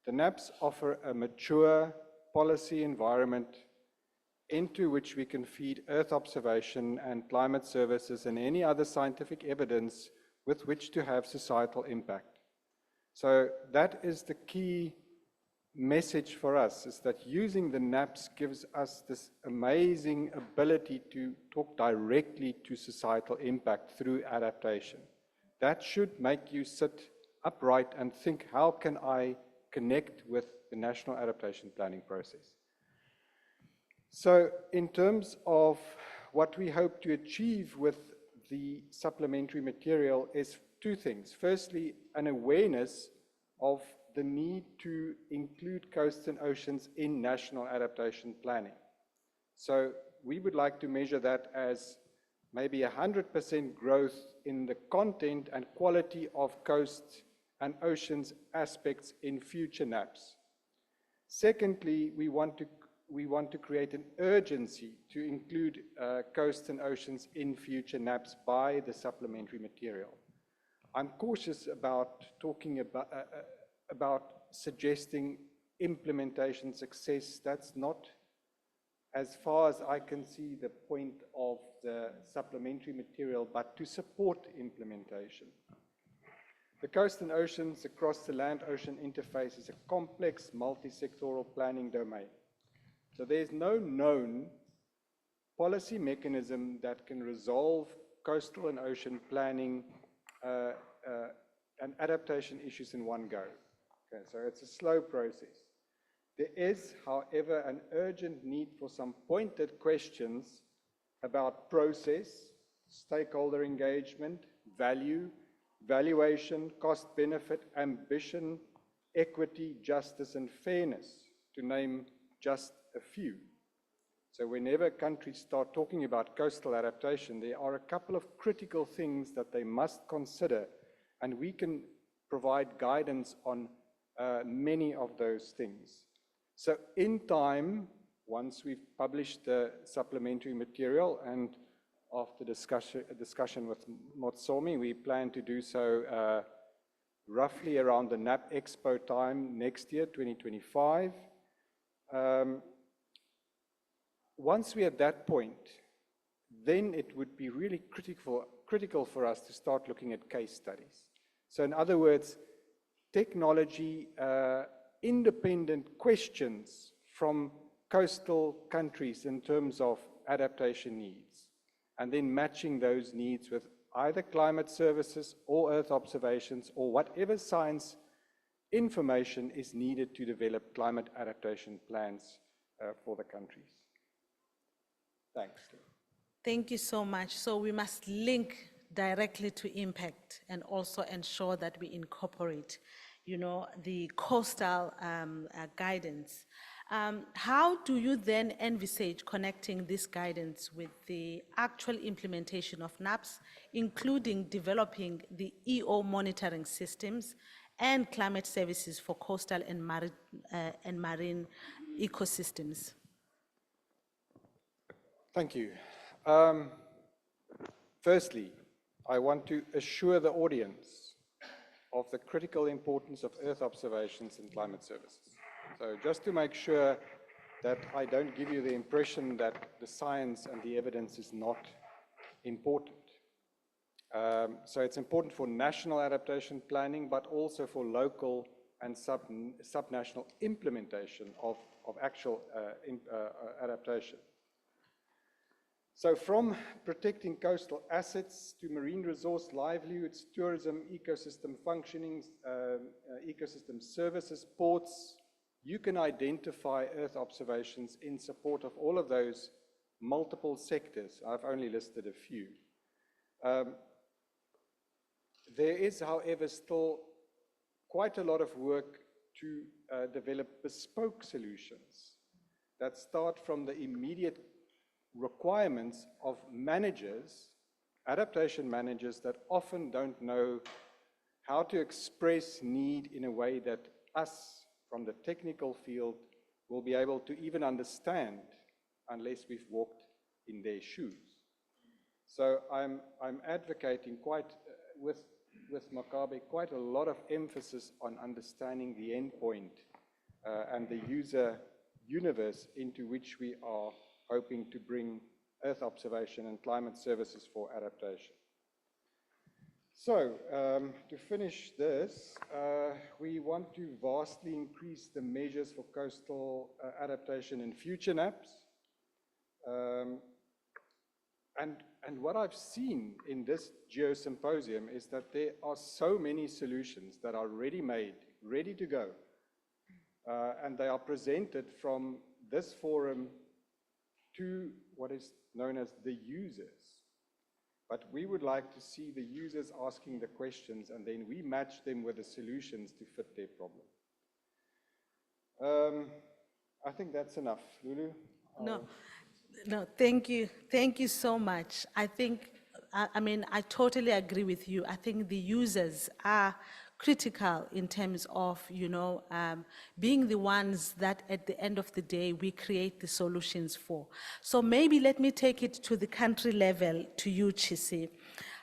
[SPEAKER 8] The NAPs offer a mature policy environment into which we can feed Earth observation and climate services and any other scientific evidence with which to have societal impact. So that is the key message for us, is that using the NAPs gives us this amazing ability to talk directly to societal impact through adaptation. That should make you sit upright and think, how can I connect with the national adaptation planning process? So in terms of what we hope to achieve with the supplementary material is two things. Firstly, an awareness of the need to include coasts and oceans in national adaptation planning. So we would like to measure that as maybe 100% growth in the content and quality of coasts and oceans aspects in future NAPs. Secondly, we want to create an urgency to include coasts and oceans in future NAPs by the supplementary material. I'm cautious about talking about suggesting implementation success. That's not, as far as I can see, the point of the supplementary material, but to support implementation. The coast and oceans across the land-ocean interface is a complex multi-sectoral planning domain. So there's no known policy mechanism that can resolve coastal and ocean planning and adaptation issues in one go. Okay, so it's a slow process. There is, however, an urgent need for some pointed questions about process, stakeholder engagement, value, valuation, cost-benefit, ambition, equity, justice, and fairness, to name just a few. So whenever countries start talking about coastal adaptation, there are a couple of critical things that they must consider, and we can provide guidance on many of those things. So in time, once we've published the supplementary material, and after discussion with Motsomi, we plan to do so roughly around the NAP Expo time next year, 2025. Once we're at that point, then it would be really critical for us to start looking at case studies. So in other words, technology independent questions from coastal countries in terms of adaptation needs, and then matching those needs with either climate services or Earth observations or whatever science information is needed to develop climate adaptation plans for the countries. Thanks.
[SPEAKER 3] Thank you so much. So we must link directly to impact and also ensure that we incorporate, the coastal guidance. How do you then envisage connecting this guidance with the actual implementation of NAPs, including developing the EO monitoring systems and climate services for coastal and marine ecosystems?
[SPEAKER 8] Thank you. Firstly, I want to assure the audience of the critical importance of Earth observations and climate services. So just to make sure that I don't give you the impression that the science and the evidence is not important. So it's important for national adaptation planning, but also for local and subnational implementation of actual adaptation. So from protecting coastal assets to marine resource livelihoods, tourism, ecosystem functioning, ecosystem services, ports, you can identify Earth observations in support of all of those multiple sectors. I've only listed a few. There is, however, still quite a lot of work to develop bespoke solutions that start from the immediate requirements of managers, adaptation managers, that often don't know how to express need in a way that us from the technical field will be able to even understand unless we've walked in their shoes. So I'm advocating with Makabe quite a lot of emphasis on understanding the endpoint and the user universe into which we are hoping to bring Earth observation and climate services for adaptation. So, to finish this, we want to vastly increase the measures for coastal adaptation in future NAPs. And what I've seen in this GEO symposium is that there are so many solutions that are ready-made, ready to go, and they are presented from this forum to what is known as the users. But we would like to see the users asking the questions, and then we match them with the solutions to fit their problem. I think that's enough. Lulu?
[SPEAKER 3] No, thank you. Thank you so much. I think, I mean, I totally agree with you. I think the users are critical in terms of, being the ones that at the end of the day, we create the solutions for. So maybe let me take it to the country level to you, Chisi.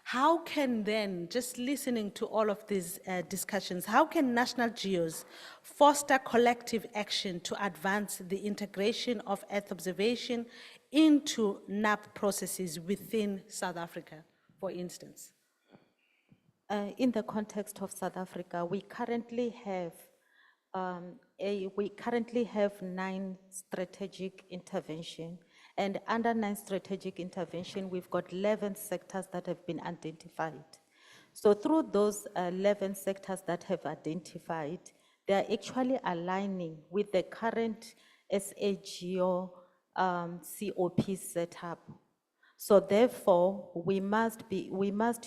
[SPEAKER 3] How can then, just listening to all of these discussions, how can national GEOs foster collective action to advance the integration of Earth observation into NAP processes within South Africa, for instance?
[SPEAKER 7] In the context of South Africa, we currently have 9 strategic intervention, and under 9 strategic intervention, we've got 11 sectors that have been identified. So through those 11 sectors that have identified, they are actually aligning with the current SAGO COP setup. So therefore, we must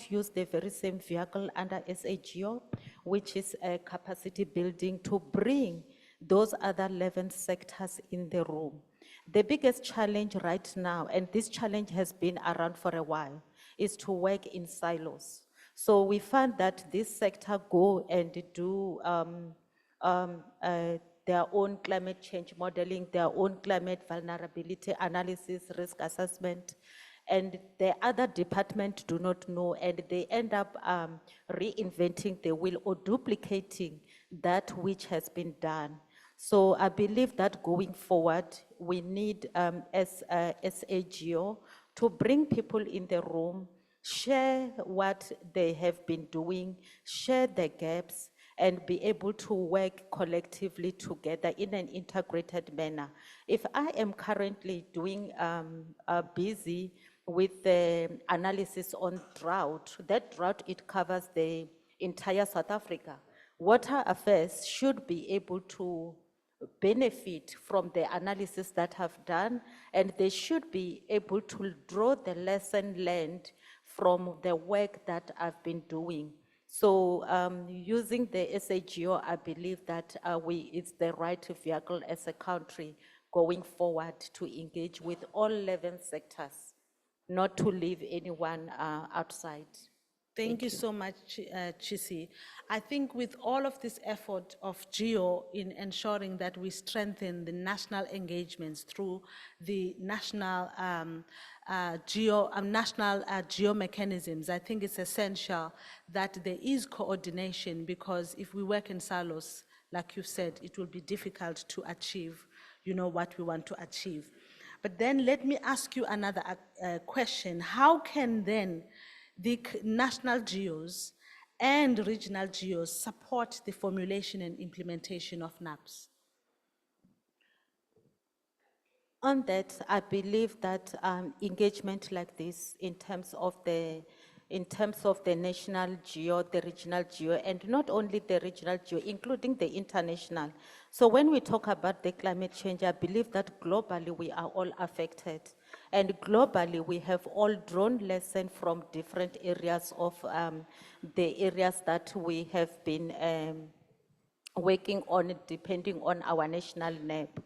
[SPEAKER 7] use the very same vehicle under SAGO, which is a capacity building, to bring those other 11 sectors in the room. The biggest challenge right now, and this challenge has been around for a while, is to work in silos. So we found that this sector go and do their own climate change modeling, their own climate vulnerability analysis, risk assessment, and the other department do not know, and they end up reinventing the wheel or duplicating that which has been done. So I believe that going forward, we need SAGO to bring people in the room, share what they have been doing, share the gaps, and be able to work collectively together in an integrated manner. If I am currently doing busy with the analysis on drought, that drought, it covers the entire South Africa. Water Affairs should be able to benefit from the analysis that have done, and they should be able to draw the lesson learned from the work that I've been doing. So using the SAGO, I believe that it's the right vehicle as a country going forward to engage with all 11 sectors, not to leave anyone outside.
[SPEAKER 3] Thank you so much, Chisi. I think with all of this effort of GEO in ensuring that we strengthen the national engagements through the national GEO mechanisms, I think it's essential that there is coordination, because if we work in silos, like you said, it will be difficult to achieve, what we want to achieve. But then let me ask you another question. How can then the national GEOs and regional GEOs support the formulation and implementation of NAPs?
[SPEAKER 7] On that, I believe that engagement like this in terms of the national GEO, the regional GEO, and not only the regional GEO, including the international. So when we talk about the climate change, I believe that globally we are all affected. And globally, we have all drawn lessons from different areas of the areas that we have been working on, depending on our national NAP.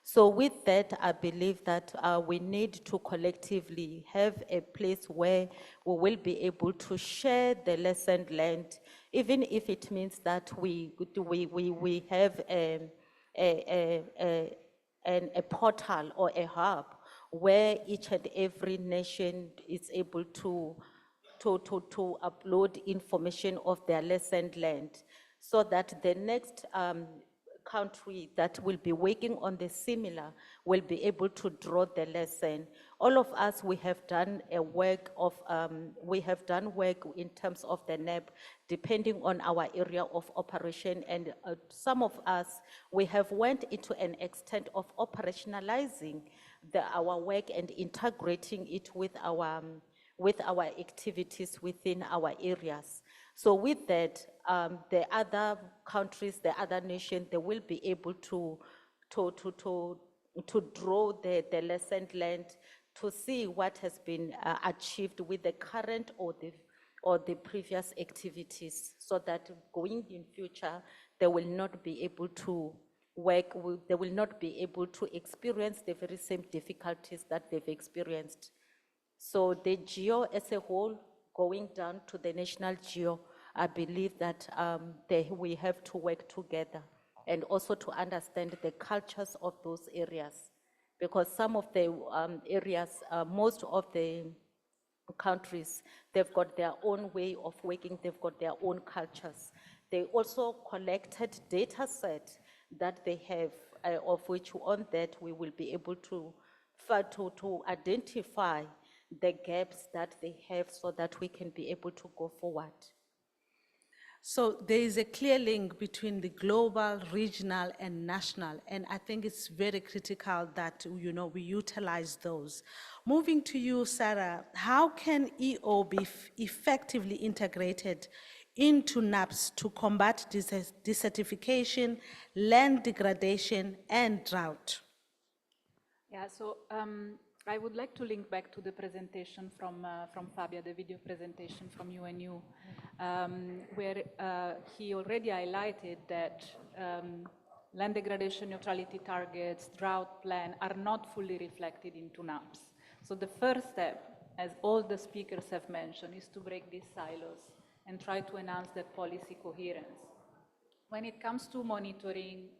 [SPEAKER 7] So with that, I believe that we need to collectively have a place where we will be able to share the lesson learned, even if it means that we have a portal or a hub where each and every nation is able to upload information of their lesson learned, so that the next country that will be working on the similar will be able to draw the lesson. All of us, we have done work in terms of the NAP, depending on our area of operation, and some of us, we have went into an extent of operationalizing our work and integrating it with our activities within our areas. So with that, the other countries, the other nations, they will be able to draw the lesson learned, to see what has been achieved with the current or the previous activities, so that going in future, they will not be able to they will not be able to experience the very same difficulties that they've experienced. So the GEO as a whole, going down to the national GEO, I believe that we have to work together and also to understand the cultures of those areas. Because some of the areas, most of the countries, they've got their own way of working, they've got their own cultures. They also collected data set that they have, of which on that we will be able to identify the gaps that they have so that we can be able to go forward.
[SPEAKER 3] So there is a clear link between the global, regional, and national, and I think it's very critical that we utilize those. Moving to you, Sarah, how can EO be effectively integrated into NAPS to combat desertification, land degradation, and drought?
[SPEAKER 6] Yeah, so I would like to link back to the presentation from Fabio, the video presentation from UNU, where he already highlighted that land degradation neutrality targets, drought plan are not fully reflected into NAPS. So the first step, as all the speakers have mentioned, is to break these silos and try to enhance that policy coherence. When it comes to monitoring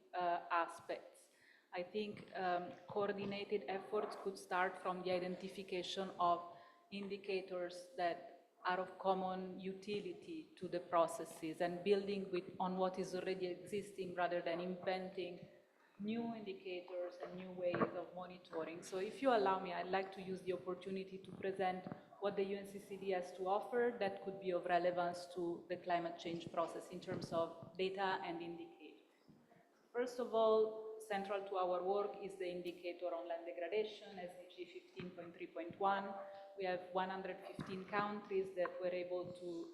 [SPEAKER 6] aspects, I think coordinated efforts could start from the identification of indicators that are of common utility to the processes and building on what is already existing rather than inventing new indicators and new ways of monitoring. So if you allow me, I'd like to use the opportunity to present what the UNCCD has to offer that could be of relevance to the climate change process in terms of data and indicators. First of all, central to our work is the indicator on land degradation, SDG 15.3.1. We have 115 countries that were able to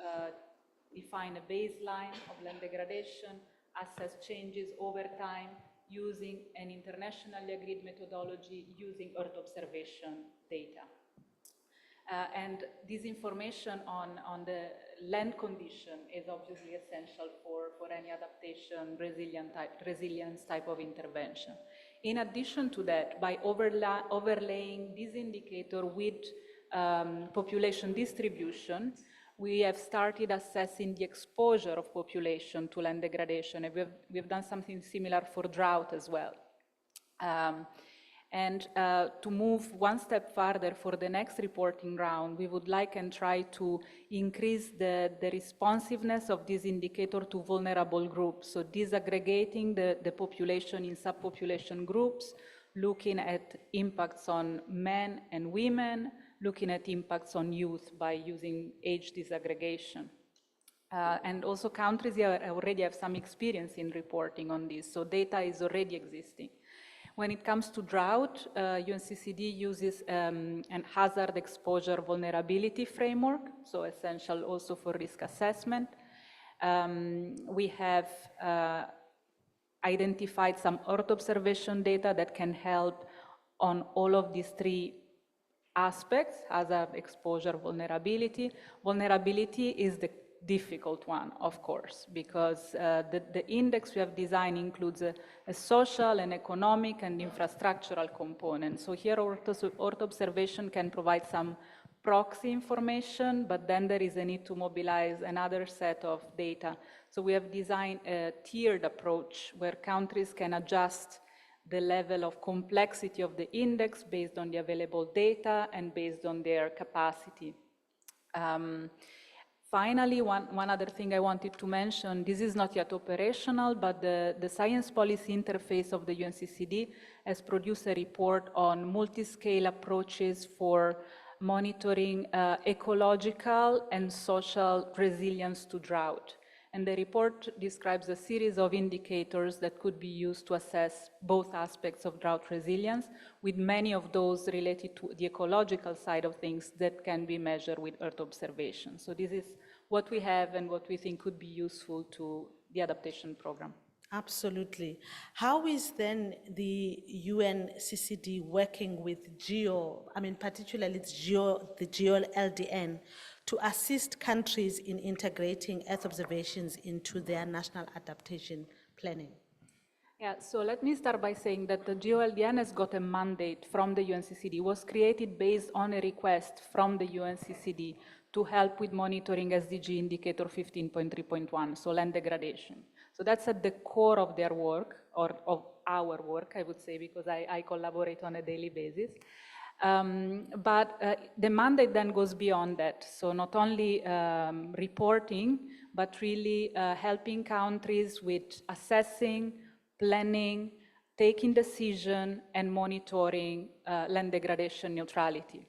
[SPEAKER 6] define a baseline of land degradation, assess changes over time using an internationally agreed methodology using Earth observation data. And this information on the land condition is obviously essential for any adaptation, resilience type of intervention. In addition to that, by overlaying this indicator with population distribution, we have started assessing the exposure of population to land degradation. And we've done something similar for drought as well. And to move one step further for the next reporting round, we would like and try to increase the responsiveness of this indicator to vulnerable groups. So disaggregating the population in subpopulation groups, looking at impacts on men and women, looking at impacts on youth by using age disaggregation. And also countries already have some experience in reporting on this, so data is already existing. When it comes to drought, UNCCD uses an hazard exposure vulnerability framework, so essential also for risk assessment. We have identified some Earth observation data that can help on all of these three aspects: hazard, exposure, vulnerability. Vulnerability is the difficult one, of course, because the index we have designed includes a social and economic and infrastructural component. So here Earth observation can provide some proxy information, but then there is a need to mobilize another set of data. So we have designed a tiered approach where countries can adjust the level of complexity of the index based on the available data and based on their capacity. Finally, one other thing I wanted to mention, this is not yet operational, but the science policy interface of the UNCCD has produced a report on multi-scale approaches for monitoring ecological and social resilience to drought. And the report describes a series of indicators that could be used to assess both aspects of drought resilience, with many of those related to the ecological side of things that can be measured with Earth observation. So this is what we have and what we think could be useful to the adaptation program.
[SPEAKER 3] Absolutely. How is then the UNCCD working with particularly the GEO LDN, to assist countries in integrating Earth observations into their national adaptation planning?
[SPEAKER 6] Yeah, so let me start by saying that the GeoLDN has got a mandate from the UNCCD. It was created based on a request from the UNCCD to help with monitoring SDG indicator 15.3.1, so land degradation. So that's at the core of their work, or of our work, I would say, because I collaborate on a daily basis. But the mandate then goes beyond that. So not only reporting, but really helping countries with assessing, planning, taking decision, and monitoring land degradation neutrality.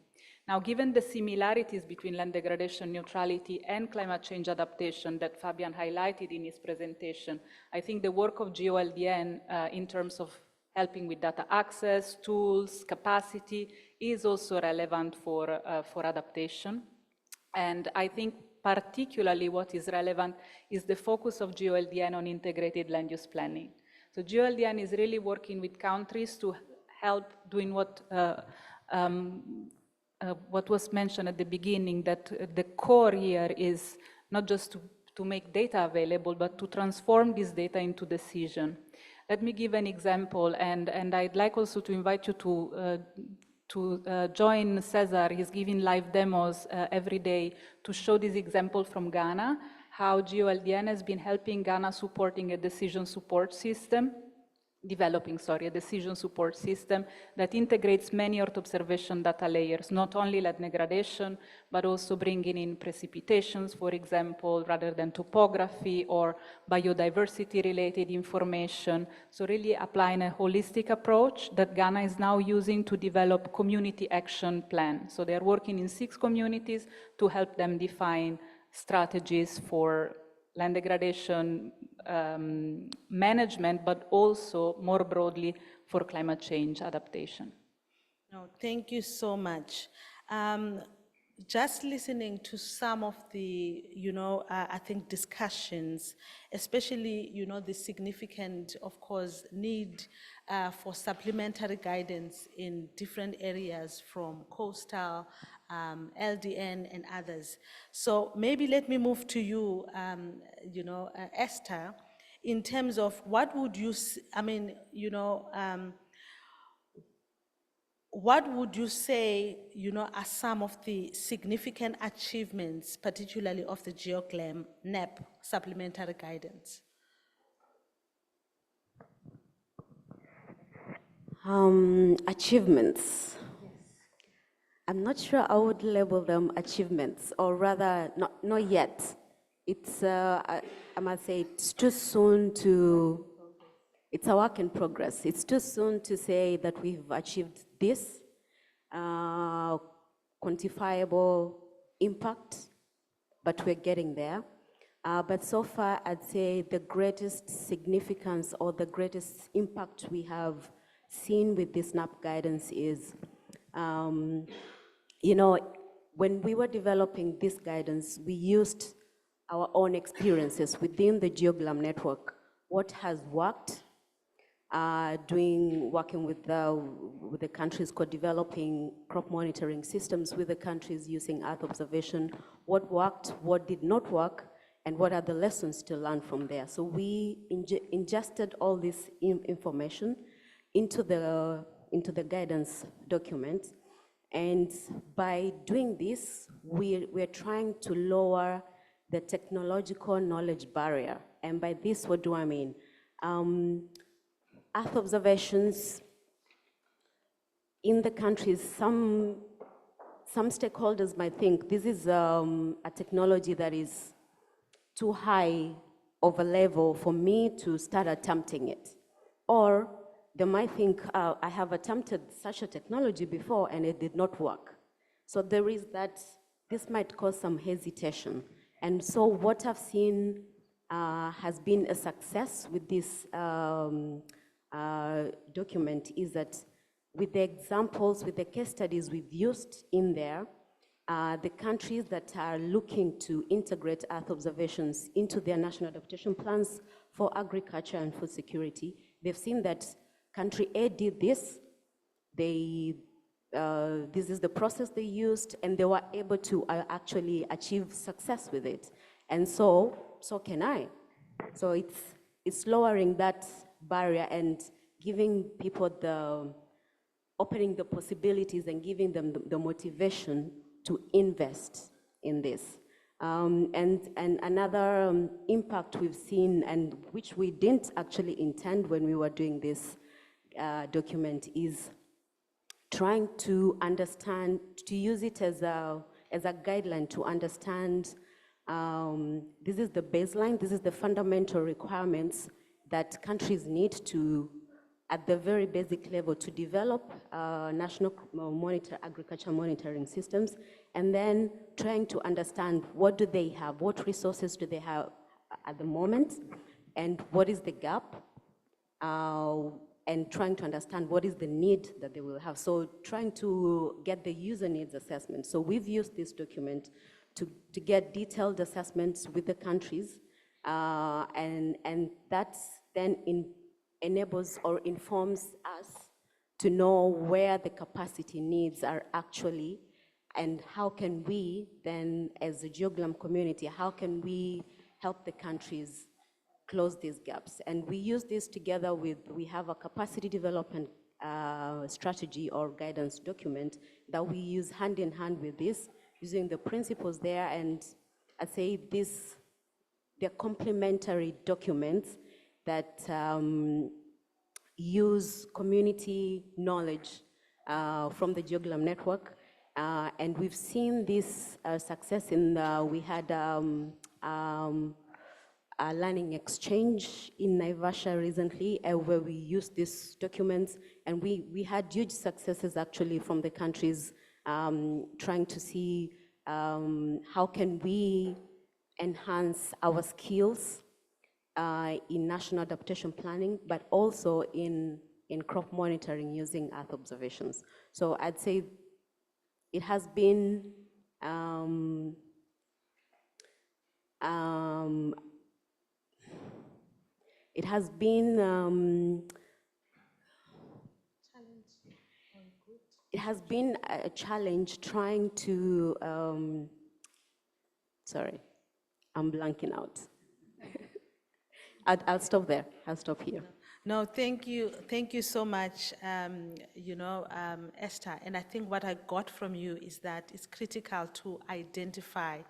[SPEAKER 6] Now, given the similarities between land degradation neutrality and climate change adaptation that Fabian highlighted in his presentation, I think the work of GeoLDN in terms of helping with data access, tools, capacity, is also relevant for adaptation. And I think particularly what is relevant is the focus of GeoLDN on integrated land use planning. So GeoLDN is really working with countries to help doing what was mentioned at the beginning, that the core here is not just to make data available, but to transform this data into decision. Let me give an example, and I'd like also to invite you to join Cesar. He's giving live demos every day to show this example from Ghana, how GeoLDN has been helping Ghana supporting a decision support system, developing a decision support system that integrates many Earth observation data layers, not only land degradation, but also bringing in precipitations, for example, rather than topography or biodiversity-related information. So really applying a holistic approach that Ghana is now using to develop community action plan. So they're working in 6 communities to help them define strategies for land degradation management, but also more broadly for climate change adaptation.
[SPEAKER 3] No, thank you so much. Just listening to some of the, I think discussions, especially, the significant, of course, need for supplementary guidance in different areas from coastal, LDN and others. So maybe let me move to you, Esther, in terms of what would you, what would you say, are some of the significant achievements, particularly of the GeoGLAM NEP supplementary guidance?
[SPEAKER 5] Achievements. I'm not sure I would label them achievements, or rather, not yet. It's, I must say, it's too soon to, it's a work in progress. It's too soon to say that we've achieved this quantifiable impact, but we're getting there. But so far, I'd say the greatest significance or the greatest impact we have seen with this NAP guidance is, when we were developing this guidance, we used our own experiences within the GeoGLAM network, what has worked, working with the countries co-developing crop monitoring systems with the countries using Earth observation, what worked, what did not work, and what are the lessons to learn from there. So we ingested all this information into the guidance document, and by doing this, we're trying to lower the technological knowledge barrier. And by this, what do I mean? Earth observations in the countries, some stakeholders might think this is a technology that is too high of a level for me to start attempting it. Or they might think, I have attempted such a technology before and it did not work. So there is that, this might cause some hesitation. And so what I've seen has been a success with this document is that with the examples, with the case studies we've used in there, the countries that are looking to integrate Earth observations into their national adaptation plans for agriculture and food security. They've seen that country A did this, this is the process they used, and they were able to actually achieve success with it. And so can I. So it's lowering that barrier and giving people opening the possibilities and giving them the motivation to invest in this. And another impact we've seen, and which we didn't actually intend when we were doing this document, is trying to understand, to use it as a guideline to understand this is the baseline, this is the fundamental requirements that countries need to, at the very basic level, to develop national agriculture monitoring systems, and then trying to understand what do they have, what resources do they have at the moment, and what is the gap, and trying to understand what is the need that they will have. So trying to get the user needs assessment. So we've used this document to get detailed assessments with the countries, and that then enables or informs us to know where the capacity needs are actually, and how can we then, as a GeoGlam community, how can we help the countries close these gaps. And we use this together with, we have a capacity development strategy or guidance document that we use hand in hand with this, using the principles there. And I say they're complementary documents that use community knowledge from the GeoGlam network. And we've seen this success in, we had a learning exchange in Naivasha recently, where we used these documents, and we had huge successes actually from the countries trying to see how can we enhance our skills in national adaptation planning, but also in crop monitoring using Earth observations. So I'd say it has been a challenge trying to, sorry, I'm blanking out. I'll stop there, I'll stop here.
[SPEAKER 3] No, thank you so much, Esther. And I think what I got from you is that it's critical to identify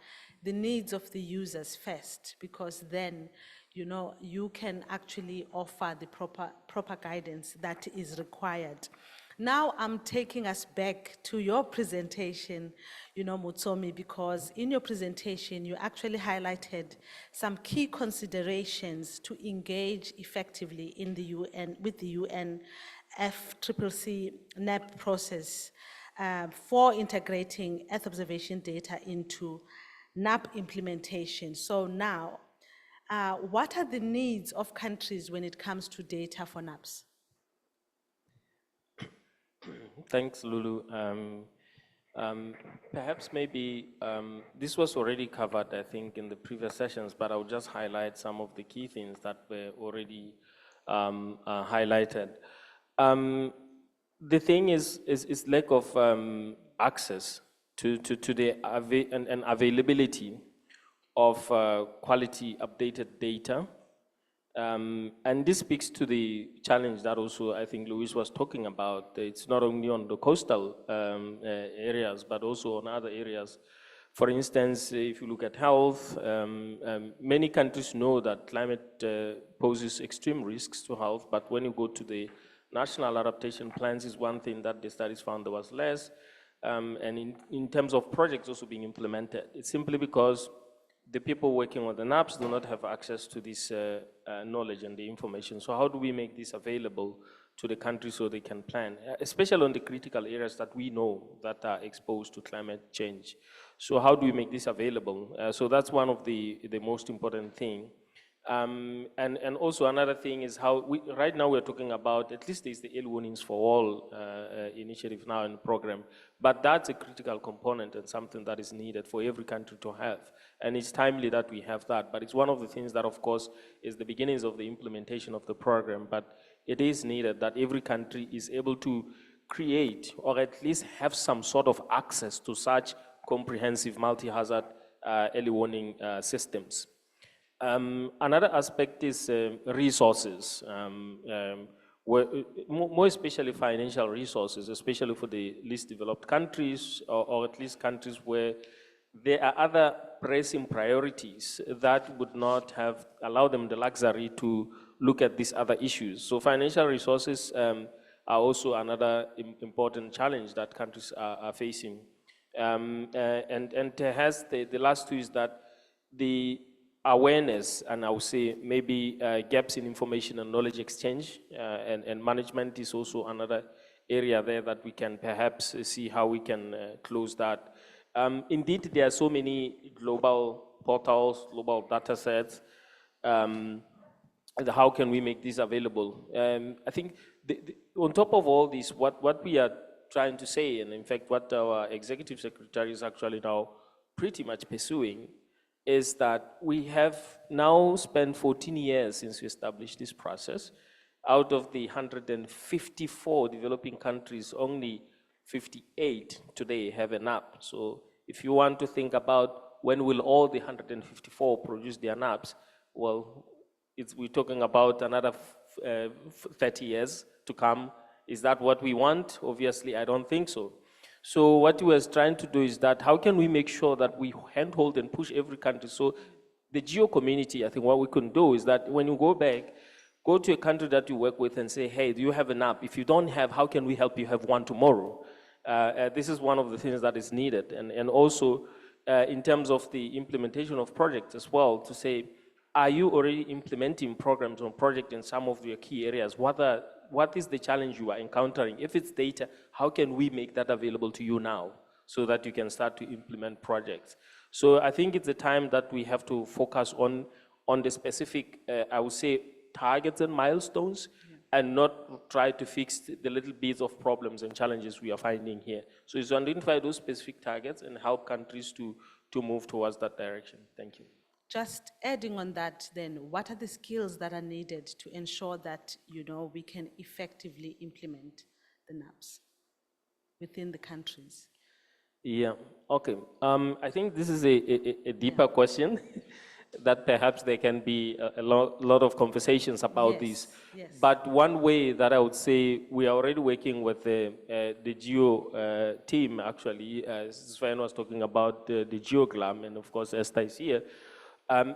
[SPEAKER 3] the needs of the users first, because then, you can actually offer the proper guidance that is required. Now I'm taking us back to your presentation, Mutsomi, because in your presentation, you actually highlighted some key considerations to engage effectively in the UN, with the UN FCCC NEP process for integrating Earth observation data into NAP implementation. So now, what are the needs of countries when it comes to data for NAPs?
[SPEAKER 4] Thanks, Lulu. Perhaps maybe this was already covered, I think, in the previous sessions, but I'll just highlight some of the key things that were already highlighted. The thing is lack of access to the and availability of quality updated data. And this speaks to the challenge that also I think Luis was talking about. It's not only on the coastal areas, but also on other areas. For instance, if you look at health, many countries know that climate poses extreme risks to health, but when you go to the national adaptation plans, is one thing that the studies found there was less. And in terms of projects also being implemented, it's simply because the people working on the NAPs do not have access to this knowledge and the information. So how do we make this available to the country so they can plan, especially on the critical areas that we know that are exposed to climate change? So how do we make this available? So that's one of the most important thing. And also another thing is how right now we're talking about, at least there's the early warnings for all initiative now in the program, but that's a critical component and something that is needed for every country to have. And it's timely that we have that, but it's one of the things that of course is the beginnings of the implementation of the program, but it is needed that every country is able to create or at least have some sort of access to such comprehensive multi-hazard early warning systems. Another aspect is resources, more especially financial resources, especially for the least developed countries, or at least countries where there are other pressing priorities that would not have allowed them the luxury to look at these other issues. So financial resources are also another important challenge that countries are facing. And has the last two is that the awareness, and I would say maybe gaps in information and knowledge exchange and management is also another area there that we can perhaps see how we can close that. Indeed, there are so many global portals, global data sets. How can we make this available? I think on top of all this, what we are trying to say, and in fact what our executive secretary is actually now pretty much pursuing, is that we have now spent 14 years since we established this process. Out of the 154 developing countries, only 58 today have an app. So if you want to think about when will all the 154 produce their apps, well, we're talking about another 30 years to come. Is that what we want? Obviously, I don't think so. So what we were trying to do is that how can we make sure that we handhold and push every country? So the geo community, I think what we can do is that when you go back, go to a country that you work with and say, hey, do you have an app? If you don't have, how can we help you have one tomorrow? This is one of the things that is needed. And also in terms of the implementation of projects as well, to say, are you already implementing programs on projects in some of your key areas? What is the challenge you are encountering? If it's data, how can we make that available to you now so that you can start to implement projects? So I think it's a time that we have to focus on the specific, I would say, targets and milestones, and not try to fix the little bits of problems and challenges we are finding here. So it's to identify those specific targets and help countries to move towards that direction. Thank you.
[SPEAKER 3] Just adding on that then, what are the skills that are needed to ensure that, we can effectively implement the NAPs within the countries?
[SPEAKER 4] Yeah, okay. I think this is a deeper question that perhaps there can be a lot of conversations about this.
[SPEAKER 3] Yes.
[SPEAKER 4] But one way that I would say we are already working with the GEO team, actually, Sven was talking about the GeoGlam, and of course Esther is here.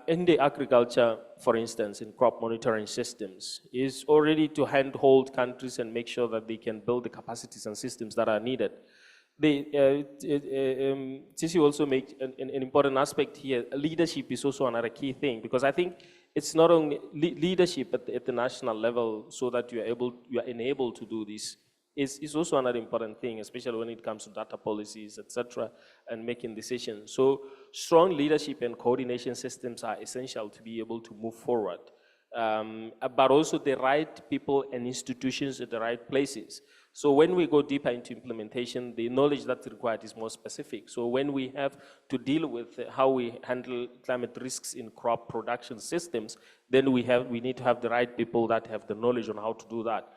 [SPEAKER 4] In the agriculture, for instance, in crop monitoring systems, is already to handhold countries and make sure that they can build the capacities and systems that are needed. Tissy also made an important aspect here. Leadership is also another key thing, because I think it's not only leadership at the national level so that you are enabled to do this. Is also another important thing, especially when it comes to data policies, etc., and making decisions. So strong leadership and coordination systems are essential to be able to move forward. But also the right people and institutions at the right places. So when we go deeper into implementation, the knowledge that's required is more specific. So when we have to deal with how we handle climate risks in crop production systems, then we need to have the right people that have the knowledge on how to do that.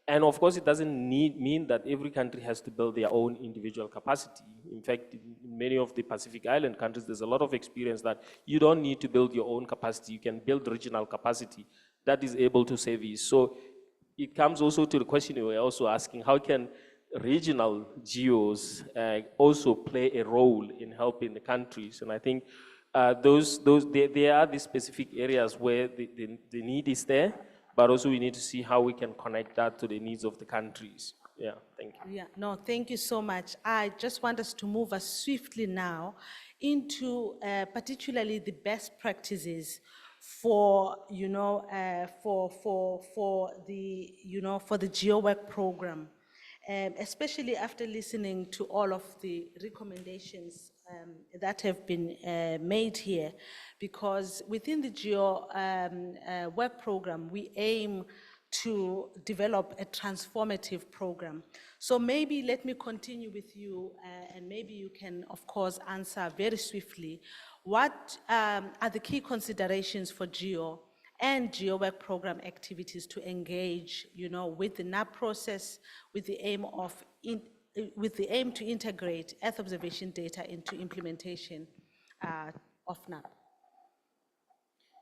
[SPEAKER 4] And of course, it doesn't mean that every country has to build their own individual capacity. In fact, in many of the Pacific Island countries, there's a lot of experience that you don't need to build your own capacity. You can build regional capacity that is able to service. So it comes also to the question you were also asking, how can regional GEOs also play a role in helping the countries? And I think there are these specific areas where the need is there, but also we need to see how we can connect that to the needs of the countries. Yeah, thank you.
[SPEAKER 3] Yeah, no, thank you so much. I just want us to move us swiftly now into particularly the best practices for, for the GeoWork program, especially after listening to all of the recommendations that have been made here, because within the GEO work program, we aim to develop a transformative program. So maybe let me continue with you, and maybe you can, of course, answer very swiftly. What are the key considerations for GEO and GEO work program activities to engage, with the NAP process, with the aim to integrate Earth observation data into implementation of NAP?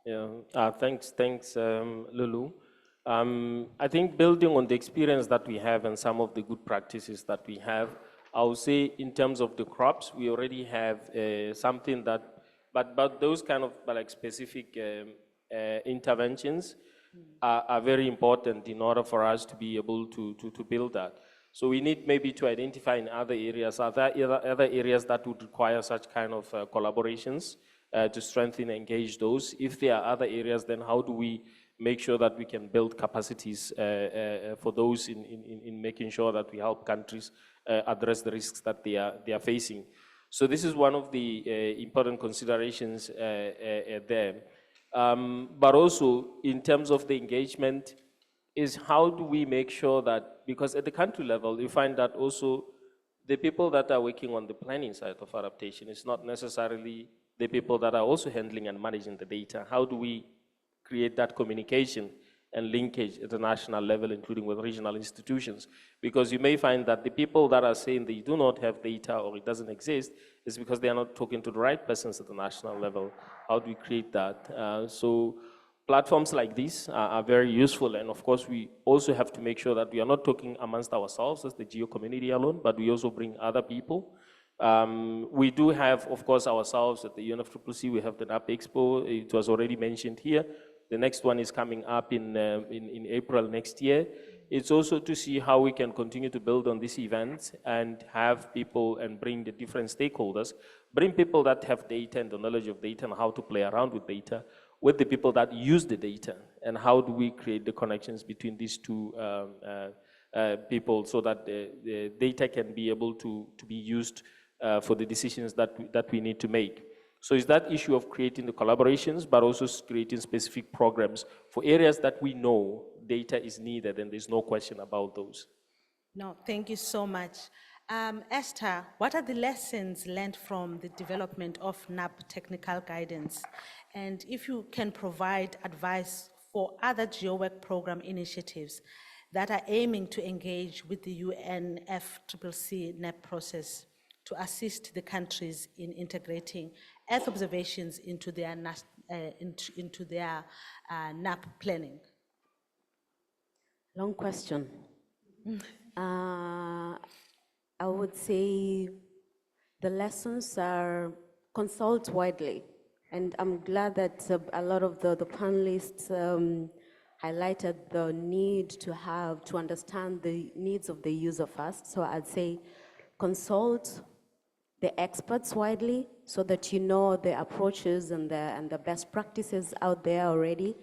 [SPEAKER 4] Yeah, thanks, Lulu. I think building on the experience that we have and some of the good practices that we have, I would say in terms of the crops, we already have something that, but those kind of like specific interventions are very important in order for us to be able to build that. So we need maybe to identify in other areas, other areas that would require such kind of collaborations to strengthen and engage those. If there are other areas, then how do we make sure that we can build capacities for those in making sure that we help countries address the risks that they are facing. So this is one of the important considerations there. But also in terms of the engagement is how do we make sure that, because at the country level, you find that also the people that are working on the planning side of adaptation is not necessarily the people that are also handling and managing the data. How do we create that communication and linkage at the national level, including with regional institutions? Because you may find that the people that are saying they do not have data or it doesn't exist is because they are not talking to the right persons at the national level. How do we create that? So platforms like this are very useful, and of course we also have to make sure that we are not talking amongst ourselves as the GEO community alone, but we also bring other people. We do have, of course, ourselves at the UNFCCC, we have the NAP Expo. It was already mentioned here. The next one is coming up in April next year. It's also to see how we can continue to build on these events and have people and bring the different stakeholders, bring people that have data and the knowledge of data and how to play around with data, with the people that use the data, and how do we create the connections between these two people so that the data can be able to be used for the decisions that we need to make. So it's that issue of creating the collaborations, but also creating specific programs for areas that we know data is needed, and there's no question about those.
[SPEAKER 3] No, thank you so much. Esther, what are the lessons learned from the development of NAP technical guidance? And if you can provide advice for other GEO work program initiatives that are aiming to engage with the UNFCCC NAP process to assist the countries in integrating Earth observations into their NAP planning?
[SPEAKER 5] Long question. I would say the lessons are consult widely. And I'm glad that a lot of the panelists highlighted the need to understand the needs of the user first. So I'd say consult the experts widely so that you know the approaches and the best practices out there already,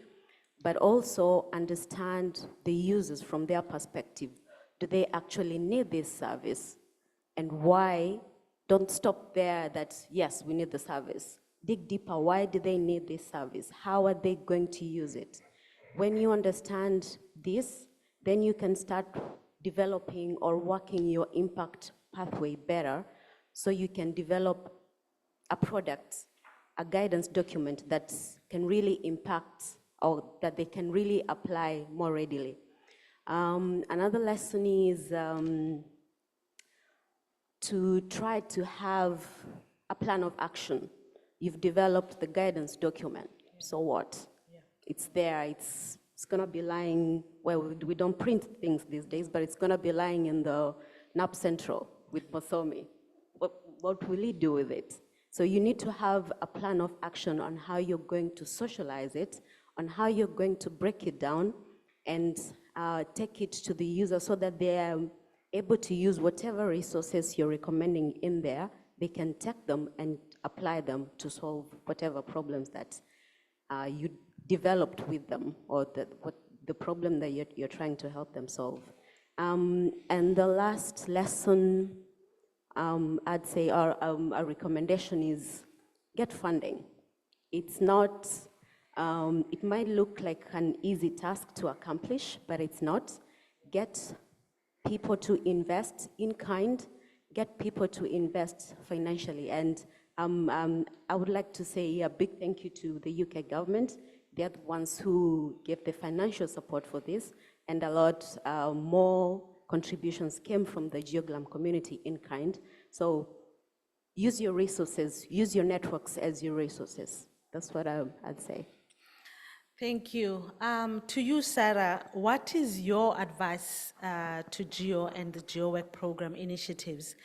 [SPEAKER 5] but also understand the users from their perspective. Do they actually need this service? And why? Don't stop there that, yes, we need the service. Dig deeper, why do they need this service? How are they going to use it? When you understand this, then you can start developing or working your impact pathway better, so you can develop a product, a guidance document that can really impact or that they can really apply more readily. Another lesson is to try to have a plan of action. You've developed the guidance document, so what? Yeah. It's there, it's gonna be lying, well, we don't print things these days, but it's gonna be lying in the NAP Central with Posomi. What will he do with it? So you need to have a plan of action on how you're going to socialize it, on how you're going to break it down and take it to the user so that they are able to use whatever resources you're recommending in there. They can take them and apply them to solve whatever problems that you developed with them, or the problem that you're trying to help them solve. And the last lesson I'd say our recommendation is get funding. It's not, it might look like an easy task to accomplish, but it's not. Get people to invest in kind, get people to invest financially. And I would like to say a big thank you to the UK government. They're the ones who gave the financial support for this, and a lot more contributions came from the GeoGlam community in kind. So use your resources, use your networks as your resources. That's what I'd say.
[SPEAKER 3] Thank you. To you, Sarah, what is your advice to GEO and the GeoWork program initiatives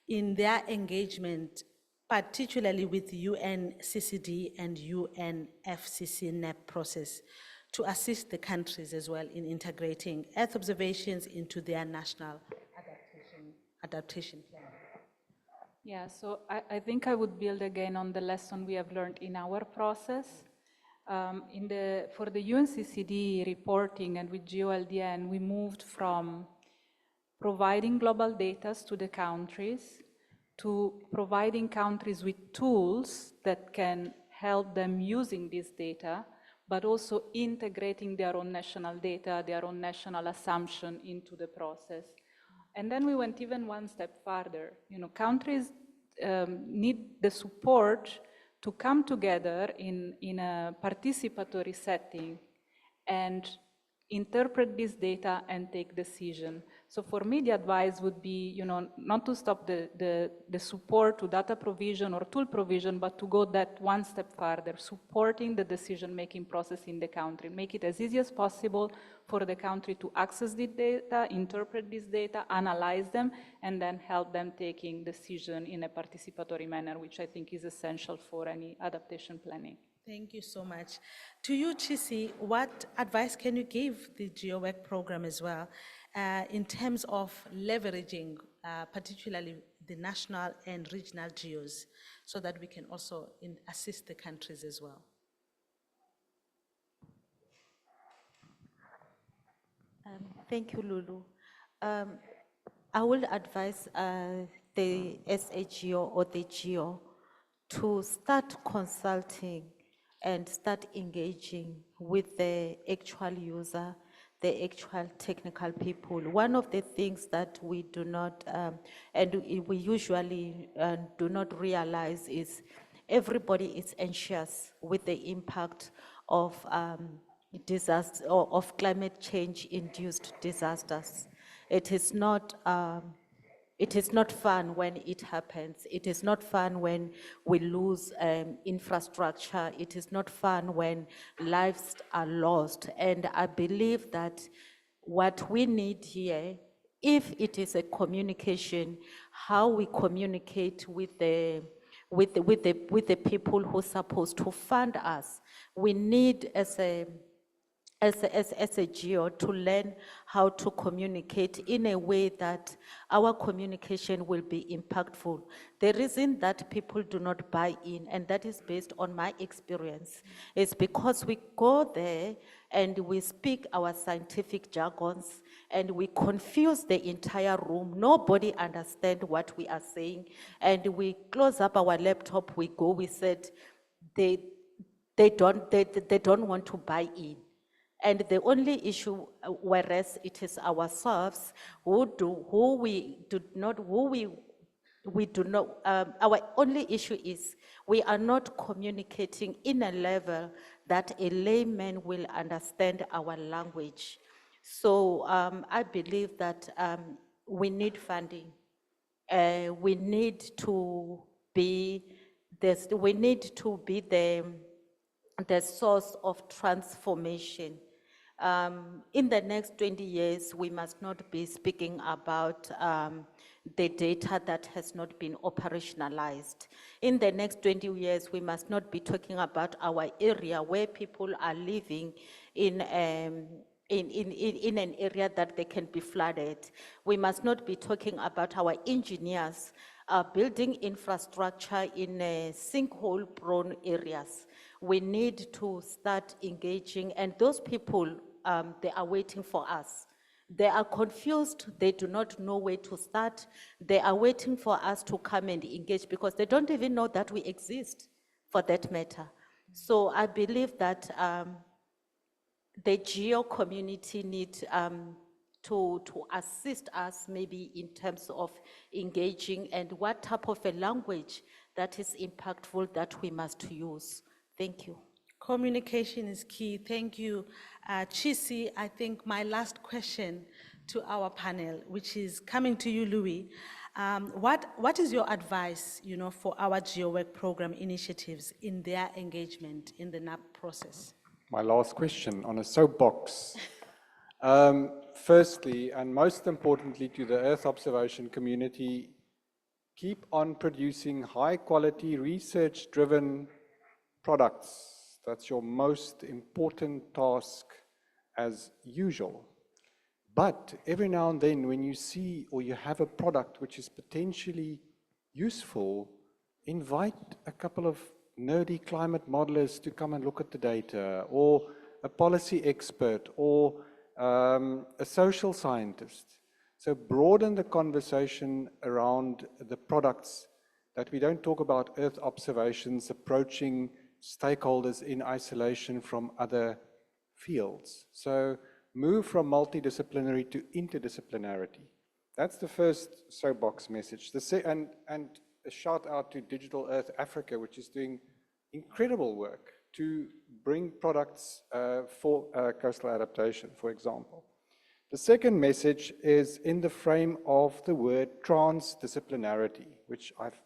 [SPEAKER 3] in their engagement, particularly with UNCCD and UNFCCC NEP process, to assist the countries as well in integrating Earth observations into their national adaptation plan?
[SPEAKER 6] Yeah, so I think I would build again on the lesson we have learned in our process. For the UNCCD reporting and with GeoLDN, we moved from providing global data to the countries to providing countries with tools that can help them using this data, but also integrating their own national data, their own national assumption into the process. And then we went even one step further. Countries need the support to come together in a participatory setting and interpret this data and take decision. So for me, the advice would be, not to stop the support to data provision or tool provision, but to go that one step further, supporting the decision-making process in the country, make it as easy as possible for the country to access the data, interpret this data, analyze them, and then help them taking decision in a participatory manner, which I think is essential for any adaptation planning.
[SPEAKER 3] Thank you so much. To you, Chisi, what advice can you give the GeoWork program as well in terms of leveraging particularly the national and regional GEOs so that we can also assist the countries as well?
[SPEAKER 7] Thank you, Lulu. I will advise the SAGO or the GEO to start consulting and start engaging with the actual user, the actual technical people. One of the things that we do not, and we usually do not realize is everybody is anxious with the impact of disaster or of climate change induced disasters. It is not fun when it happens. It is not fun when we lose infrastructure. It is not fun when lives are lost. And I believe that what we need here, if it is a communication, how we communicate with the people who are supposed to fund us, we need as a GEO to learn how to communicate in a way that our communication will be impactful. The reason that people do not buy in, and that is based on my experience, is because we go there and we speak our scientific jargons and we confuse the entire room. Nobody understands what we are saying. And we close up our laptop, we go, we said, they don't want to buy in. And the only issue, whereas it is ourselves our only issue is we are not communicating in a level that a layman will understand our language. So I believe that we need funding. We need to be the source of transformation. In the next 20 years, we must not be speaking about the data that has not been operationalized. In the next 20 years, we must not be talking about our area where people are living in an area that they can be flooded. We must not be talking about our engineers building infrastructure in sinkhole-prone areas. We need to start engaging, and those people, they are waiting for us. They are confused, they do not know where to start. They are waiting for us to come and engage because they don't even know that we exist, for that matter. So I believe that the GEO community need to assist us maybe in terms of engaging and what type of a language that is impactful that we must use. Thank you.
[SPEAKER 3] Communication is key. Thank you. Chisi, I think my last question to our panel, which is coming to you, Louis. What is your advice, for our GeoWork program initiatives in their engagement in the NAP process?
[SPEAKER 8] My last question on a soapbox. Firstly, and most importantly to the Earth observation community, keep on producing high-quality, research-driven products. That's your most important task as usual. But every now and then when you see or you have a product which is potentially useful, invite a couple of nerdy climate modelers to come and look at the data, or a policy expert, or a social scientist. So broaden the conversation around the products, that we don't talk about Earth observations approaching stakeholders in isolation from other fields. So move from multidisciplinary to interdisciplinarity. That's the first soapbox message. And a shout out to Digital Earth Africa, which is doing incredible work to bring products for coastal adaptation, for example. The second message is in the frame of the word transdisciplinarity, which I've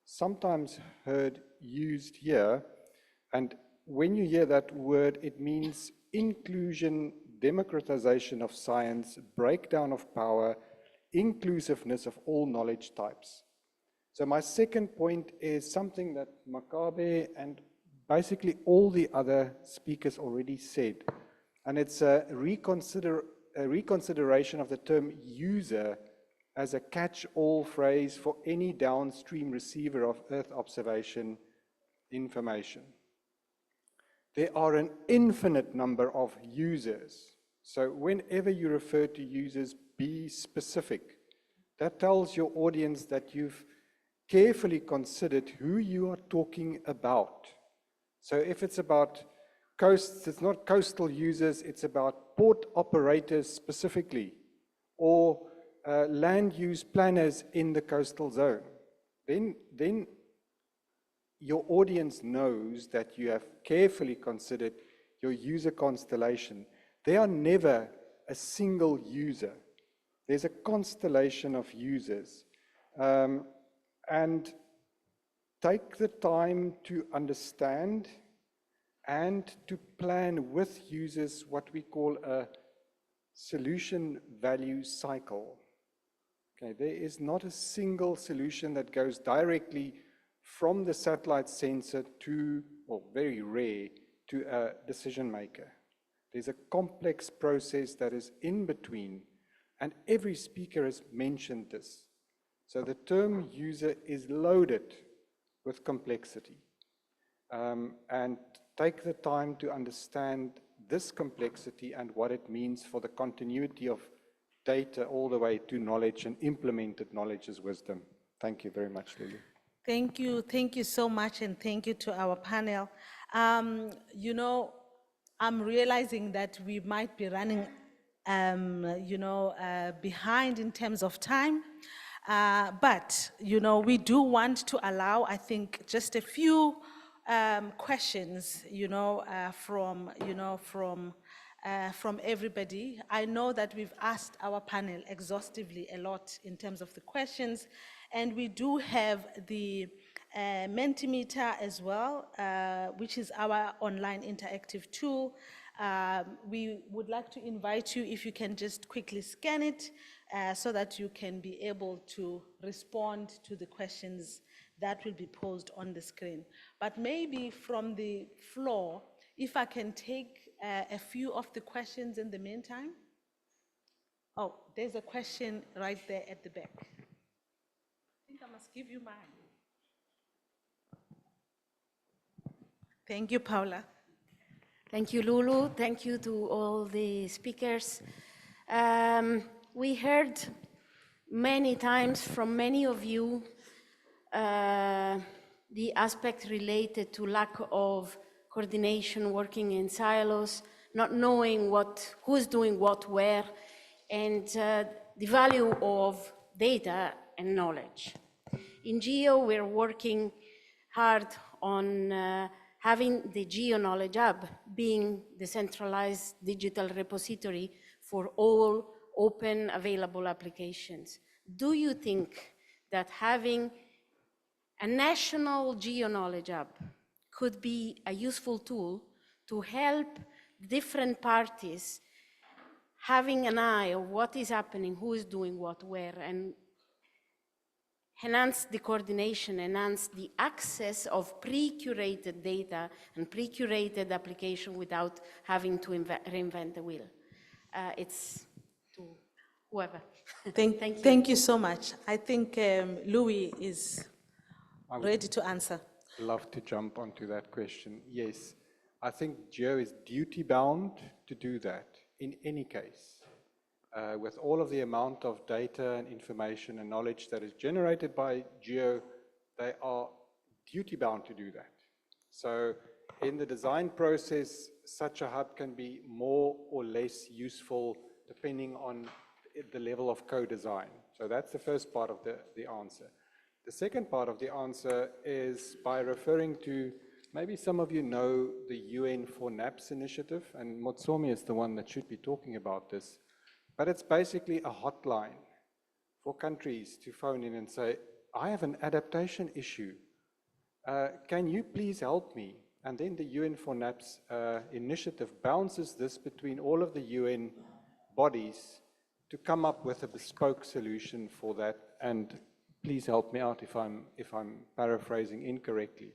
[SPEAKER 8] sometimes heard used here. And when you hear that word, it means inclusion, democratization of science, breakdown of power, inclusiveness of all knowledge types. So my second point is something that Makabe and basically all the other speakers already said, and it's a reconsideration of the term user as a catch-all phrase for any downstream receiver of Earth observation information. There are an infinite number of users. So whenever you refer to users, be specific. That tells your audience that you've carefully considered who you are talking about. So if it's about coasts, it's not coastal users, it's about port operators specifically, or land use planners in the coastal zone. Then your audience knows that you have carefully considered your user constellation. They are never a single user. There's a constellation of users. And take the time to understand and to plan with users what we call a solution value cycle. Okay, there is not a single solution that goes directly from the satellite sensor to, or very rare, to a decision maker. There's a complex process that is in between, and every speaker has mentioned this. So the term user is loaded with complexity. And take the time to understand this complexity and what it means for the continuity of data all the way to knowledge, and implemented knowledge as wisdom. Thank you very much, Lily.
[SPEAKER 3] Thank you so much, and thank you to our panel. I'm realizing that we might be running, behind in terms of time, but we do want to allow, I think, just a few questions, from everybody. I know that we've asked our panel exhaustively a lot in terms of the questions, and we do have the Mentimeter as well, which is our online interactive tool. We would like to invite you, if you can just quickly scan it, so that you can be able to respond to the questions that will be posed on the screen. But maybe from the floor, if I can take a few of the questions in the meantime. Oh, there's a question right there at the back. I think I must give you mine. Thank you, Paula.
[SPEAKER 9] Thank you, Lulu. Thank you to all the speakers. We heard many times from many of you the aspect related to lack of coordination, working in silos, not knowing who's doing what where, and the value of data and knowledge. In GEO, we're working hard on having the GEO Knowledge Hub being the centralized digital repository for all open available applications. Do you think that having a national GEO Knowledge Hub could be a useful tool to help different parties having an eye on what is happening, who is doing what, where, and enhance the coordination, enhance the access of pre-curated data and pre-curated application without having to reinvent the wheel? It's to whoever.
[SPEAKER 3] Thank you so much. I think Louis is ready to answer.
[SPEAKER 8] Love to jump onto that question. Yes, I think GEO is duty-bound to do that in any case. With all of the amount of data and information and knowledge that is generated by GEO, they are duty-bound to do that. So in the design process, such a hub can be more or less useful depending on the level of co-design. So that's the first part of the answer. The second part of the answer is by referring to, maybe some of you know the UN for NAPS initiative, and Motsomi is the one that should be talking about this. But it's basically a hotline for countries to phone in and say, I have an adaptation issue. Can you please help me? And then the UN for NAPS initiative bounces this between all of the UN bodies to come up with a bespoke solution for that. And please help me out if I'm paraphrasing incorrectly.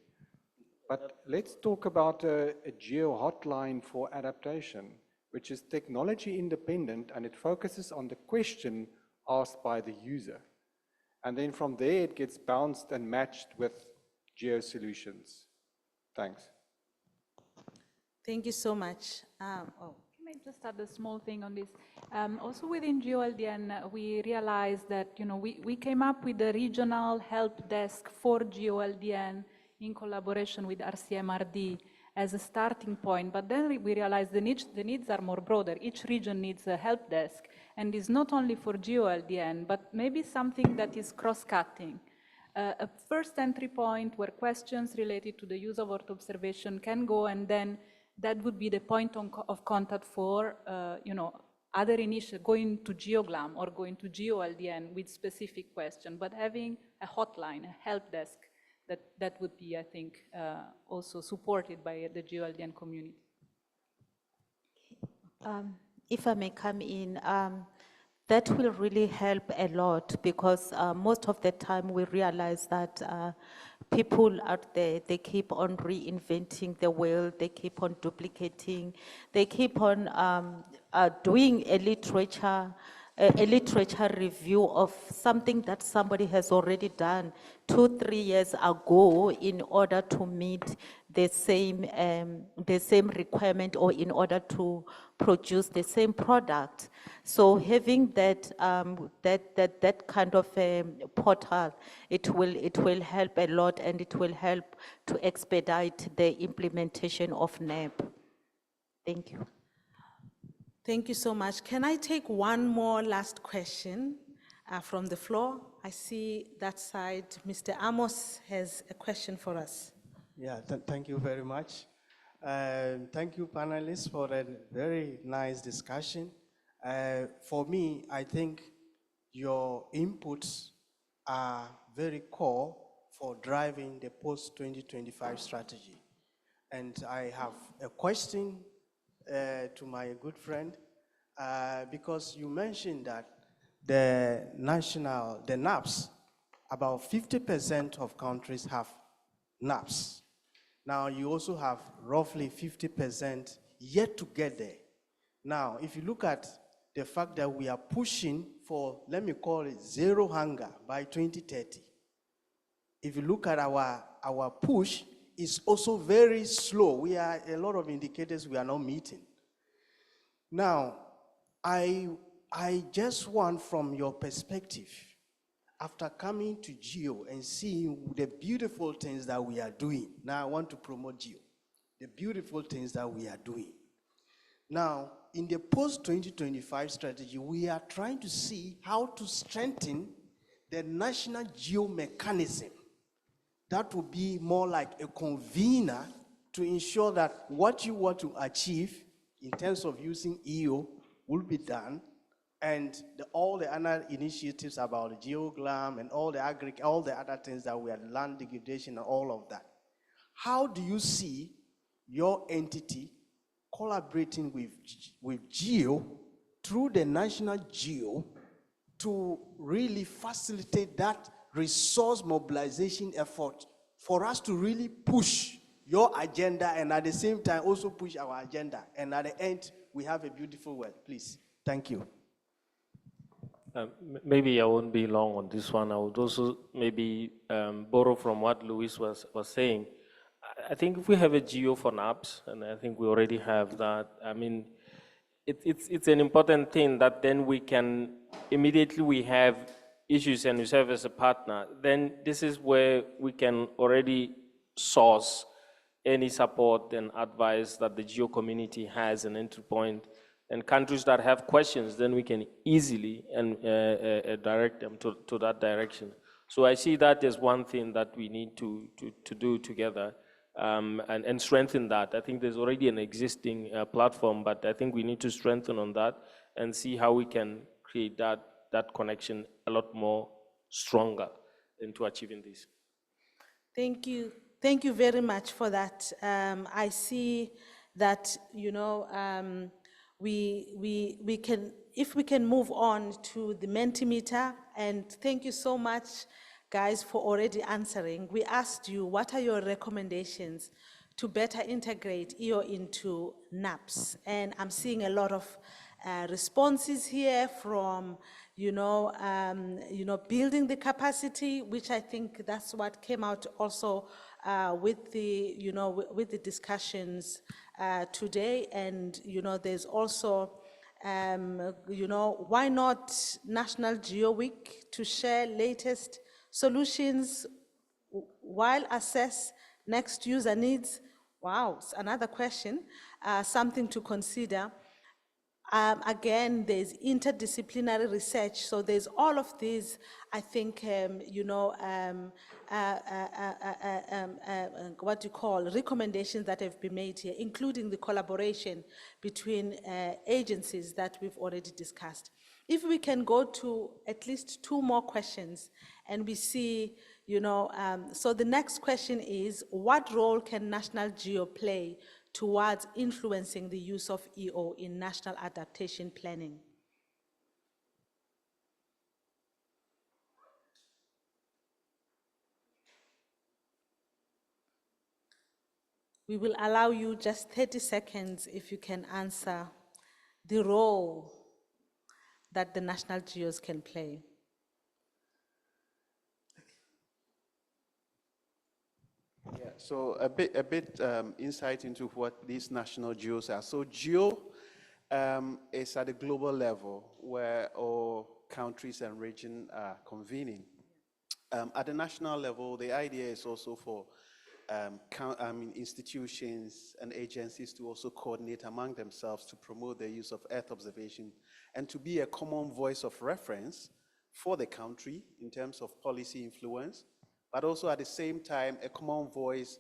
[SPEAKER 8] But let's talk about a GEO hotline for adaptation, which is technology independent, and it focuses on the question asked by the user. And then from there, it gets bounced and matched with GEO solutions. Thanks.
[SPEAKER 3] Thank you so much.
[SPEAKER 6] Can I just add a small thing on this? Also within GeoLDN, we realized that we came up with a regional help desk for GeoLDN in collaboration with RCMRD as a starting point, but then we realized the needs are more broader. Each region needs a help desk, and is not only for GeoLDN, but maybe something that is cross-cutting. A first entry point where questions related to the use of Earth observation can go, and then that would be the point of contact for other initiatives, going to GeoGlam or going to GeoLDN with specific questions, but having a hotline, a help desk, that would be, I think, also supported by the GeoLDN community.
[SPEAKER 7] If I may come in, that will really help a lot, because most of the time we realize that people out there, they keep on reinventing the wheel, they keep on duplicating, they keep on doing a literature review of something that somebody has already done 2-3 years ago in order to meet the same requirement, or in order to produce the same product. So having that kind of a portal, it will help a lot, and it will help to expedite the implementation of NAP. Thank you.
[SPEAKER 3] Thank you so much. Can I take one more last question from the floor? I see that side. Mr. Amos has a question for us.
[SPEAKER 10] Yeah, thank you very much. Thank you, panelists, for a very nice discussion. For me, I think your inputs are very core for driving the post-2025 strategy. And I have a question to my good friend, because you mentioned that the NAPS, about 50% of countries have NAPS. Now, you also have roughly 50% yet to get there. Now, if you look at the fact that we are pushing for, let me call it zero hunger by 2030, if you look at our push, it's also very slow. We are a lot of indicators we are not meeting. Now, I I just want from your perspective, after coming to GEO and seeing the beautiful things that we are doing, now I want to promote GEO, the beautiful things that we are doing. Now, in the post-2025 strategy, we are trying to see how to strengthen the national GEO mechanism. That will be more like a convener to ensure that what you want to achieve in terms of using EO will be done, and all the other initiatives about the GeoGlam and all the other things that we are, land degradation and all of that. How do you see your entity collaborating with GEO through the national GEO to really facilitate that resource mobilization effort for us to really push your agenda and at the same time also push our agenda, and at the end we have a beautiful world? Please. Thank you.
[SPEAKER 4] Maybe I won't be long on this one. I would also maybe borrow from what Luis was saying. I think if we have a GEO for NAPS, and I think we already have that, I mean, it's an important thing that then we can, immediately we have issues and we serve as a partner, then this is where we can already source any support and advice that the GEO community has an entry point. And countries that have questions, then we can easily direct them to that direction. So I see that as one thing that we need to do together and strengthen that. I think there's already an existing platform, but I think we need to strengthen on that and see how we can create that connection a lot more stronger into achieving this.
[SPEAKER 3] Thank you. Thank you very much for that. I see that, you know, we can, if we can move on to the Mentimeter, and thank you so much, guys, for already answering. We asked you, what are your recommendations to better integrate EO into NAPS? And I'm seeing a lot of responses here from, building the capacity, which I think that's what came out also with the, with the discussions today. And, there's also, why not National Geo Week to share latest solutions while assess next user needs? Wow, it's another question, something to consider. Again, there's interdisciplinary research, so there's all of these, I think, what you call recommendations that have been made here, including the collaboration between agencies that we've already discussed. If we can go to at least 2 more questions, and we see, so the next question is, what role can National Geo play towards influencing the use of EO in national adaptation planning? We will allow you just 30 seconds if you can answer the role that the national geos can play.
[SPEAKER 11] Yeah, so a bit insight into what these national geos are. So geo is at a global level where all countries and regions are convening. At the national level, the idea is also for institutions and agencies to also coordinate among themselves to promote the use of Earth observation and to be a common voice of reference for the country in terms of policy influence, but also at the same time a common voice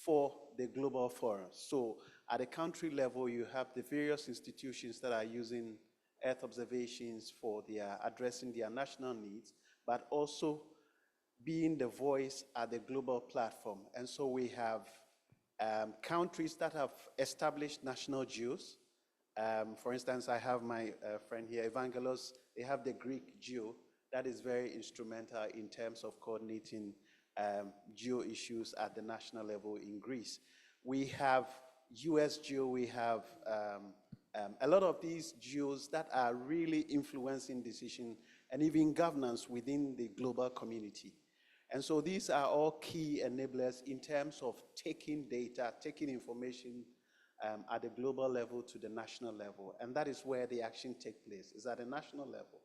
[SPEAKER 11] for the global forum. So at the country level, you have the various institutions that are using Earth observations for their addressing their national needs, but also being the voice at the global platform. And so we have countries that have established national geos. For instance, I have my friend here, Evangelos. They have the Greek geo that is very instrumental in terms of coordinating geo issues at the national level in Greece. We have US geo, we have a lot of these geos that are really influencing decision and even governance within the global community. And so these are all key enablers in terms of taking data, taking information at the global level to the national level. And that is where the action takes place, is at the national level.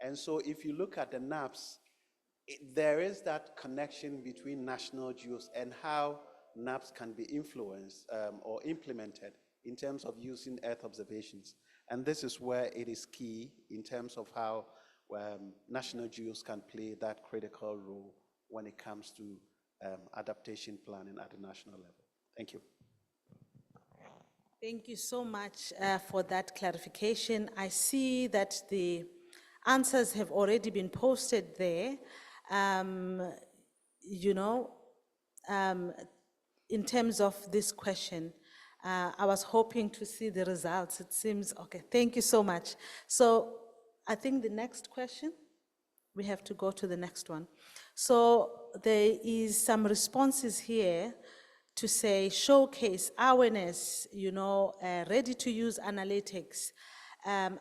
[SPEAKER 11] And so if you look at the NAPs, there is that connection between national GEOs and how NAPs can be influenced or implemented in terms of using Earth observations. And this is where it is key in terms of how national GEOs can play that critical role when it comes to adaptation planning at the national level. Thank you.
[SPEAKER 3] Thank you so much for that clarification. I see that the answers have already been posted there. You know, in terms of this question, I was hoping to see the results. It seems, okay, thank you so much. So I think the next question, we have to go to the next one. So there is some responses here to say showcase awareness, you know, ready-to-use analytics,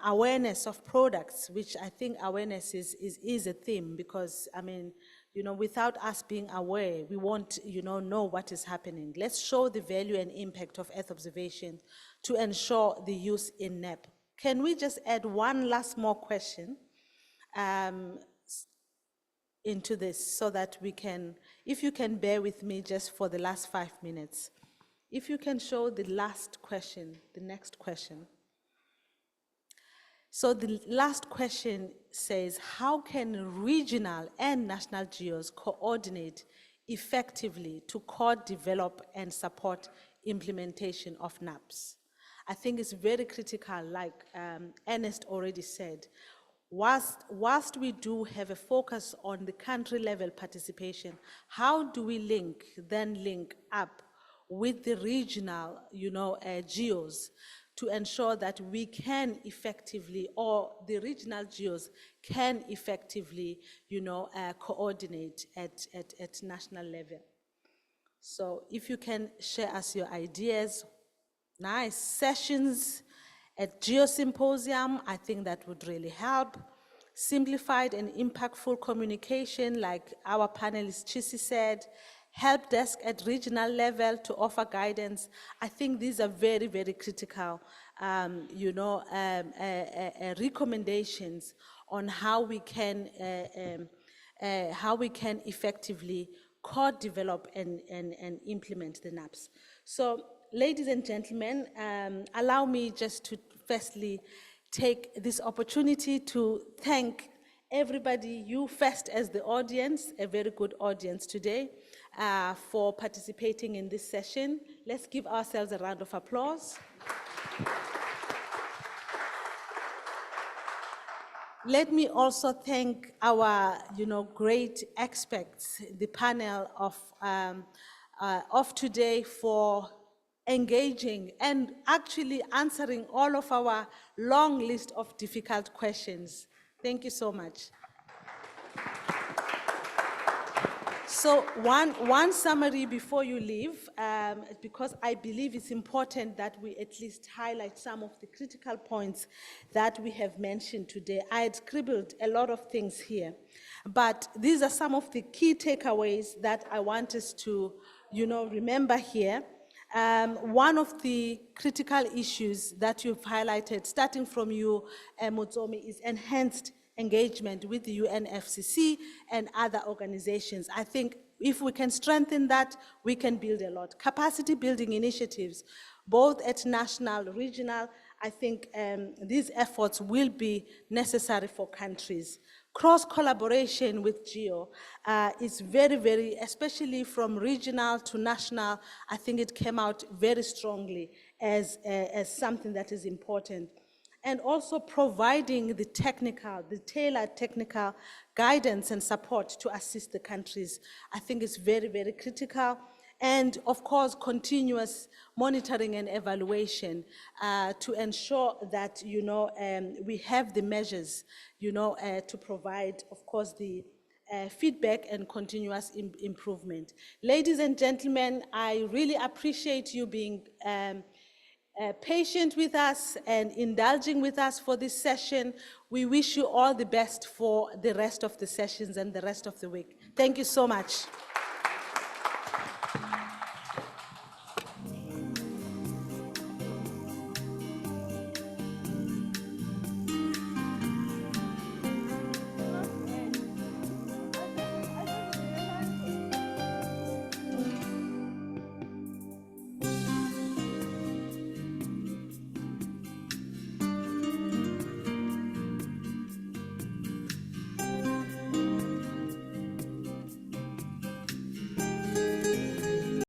[SPEAKER 3] awareness of products, which I think awareness is a theme because, I mean, you know, without us being aware, we won't, you know what is happening. Let's show the value and impact of Earth observation to ensure the use in NEP. Can we just add one last more question into this so that we can, if you can bear with me just for the last 5 minutes. If you can show the last question, the next question. So the last question says, how can regional and national GEOs coordinate effectively to co-develop and support implementation of NAPs? I think it's very critical, like Ernest already said. Whilst we do have a focus on the country level participation, how do we link up with the regional, GEOs to ensure that we can effectively, or the regional GEOs can effectively, coordinate at national level? So if you can share us your ideas, nice sessions at GeoSymposium, I think that would really help. Simplified and impactful communication, like our panelist Chisi said, help desk at regional level to offer guidance. I think these are very, very critical, recommendations on how we can effectively co-develop and implement the NAPs. So, ladies and gentlemen, allow me just to firstly take this opportunity to thank everybody, you first as the audience, a very good audience today, for participating in this session. Let's give ourselves a round of applause. Let me also thank our, great experts, the panel of today, for engaging and actually answering all of our long list of difficult questions. Thank you so much. So one summary before you leave, because I believe it's important that we at least highlight some of the critical points that we have mentioned today. I had scribbled a lot of things here, but these are some of the key takeaways that I want us to, remember here. One of the critical issues that you've highlighted, starting from you, Motsomi, is enhanced engagement with the UNFCCC and other organizations. I think if we can strengthen that, we can build a lot. Capacity building initiatives, both at national, regional, I think these efforts will be necessary for countries. Cross-collaboration with GEO is very, very, especially from regional to national, I think it came out very strongly as something that is important. And also providing the tailored technical guidance and support to assist the countries, I think is very, very critical. And of course, continuous monitoring and evaluation to ensure that, we have the measures, to provide, of course, the feedback and continuous improvement. Ladies and gentlemen, I really appreciate you being patient with us and indulging with us for this session. We wish you all the best for the rest of the sessions and the rest of the week. Thank you so much.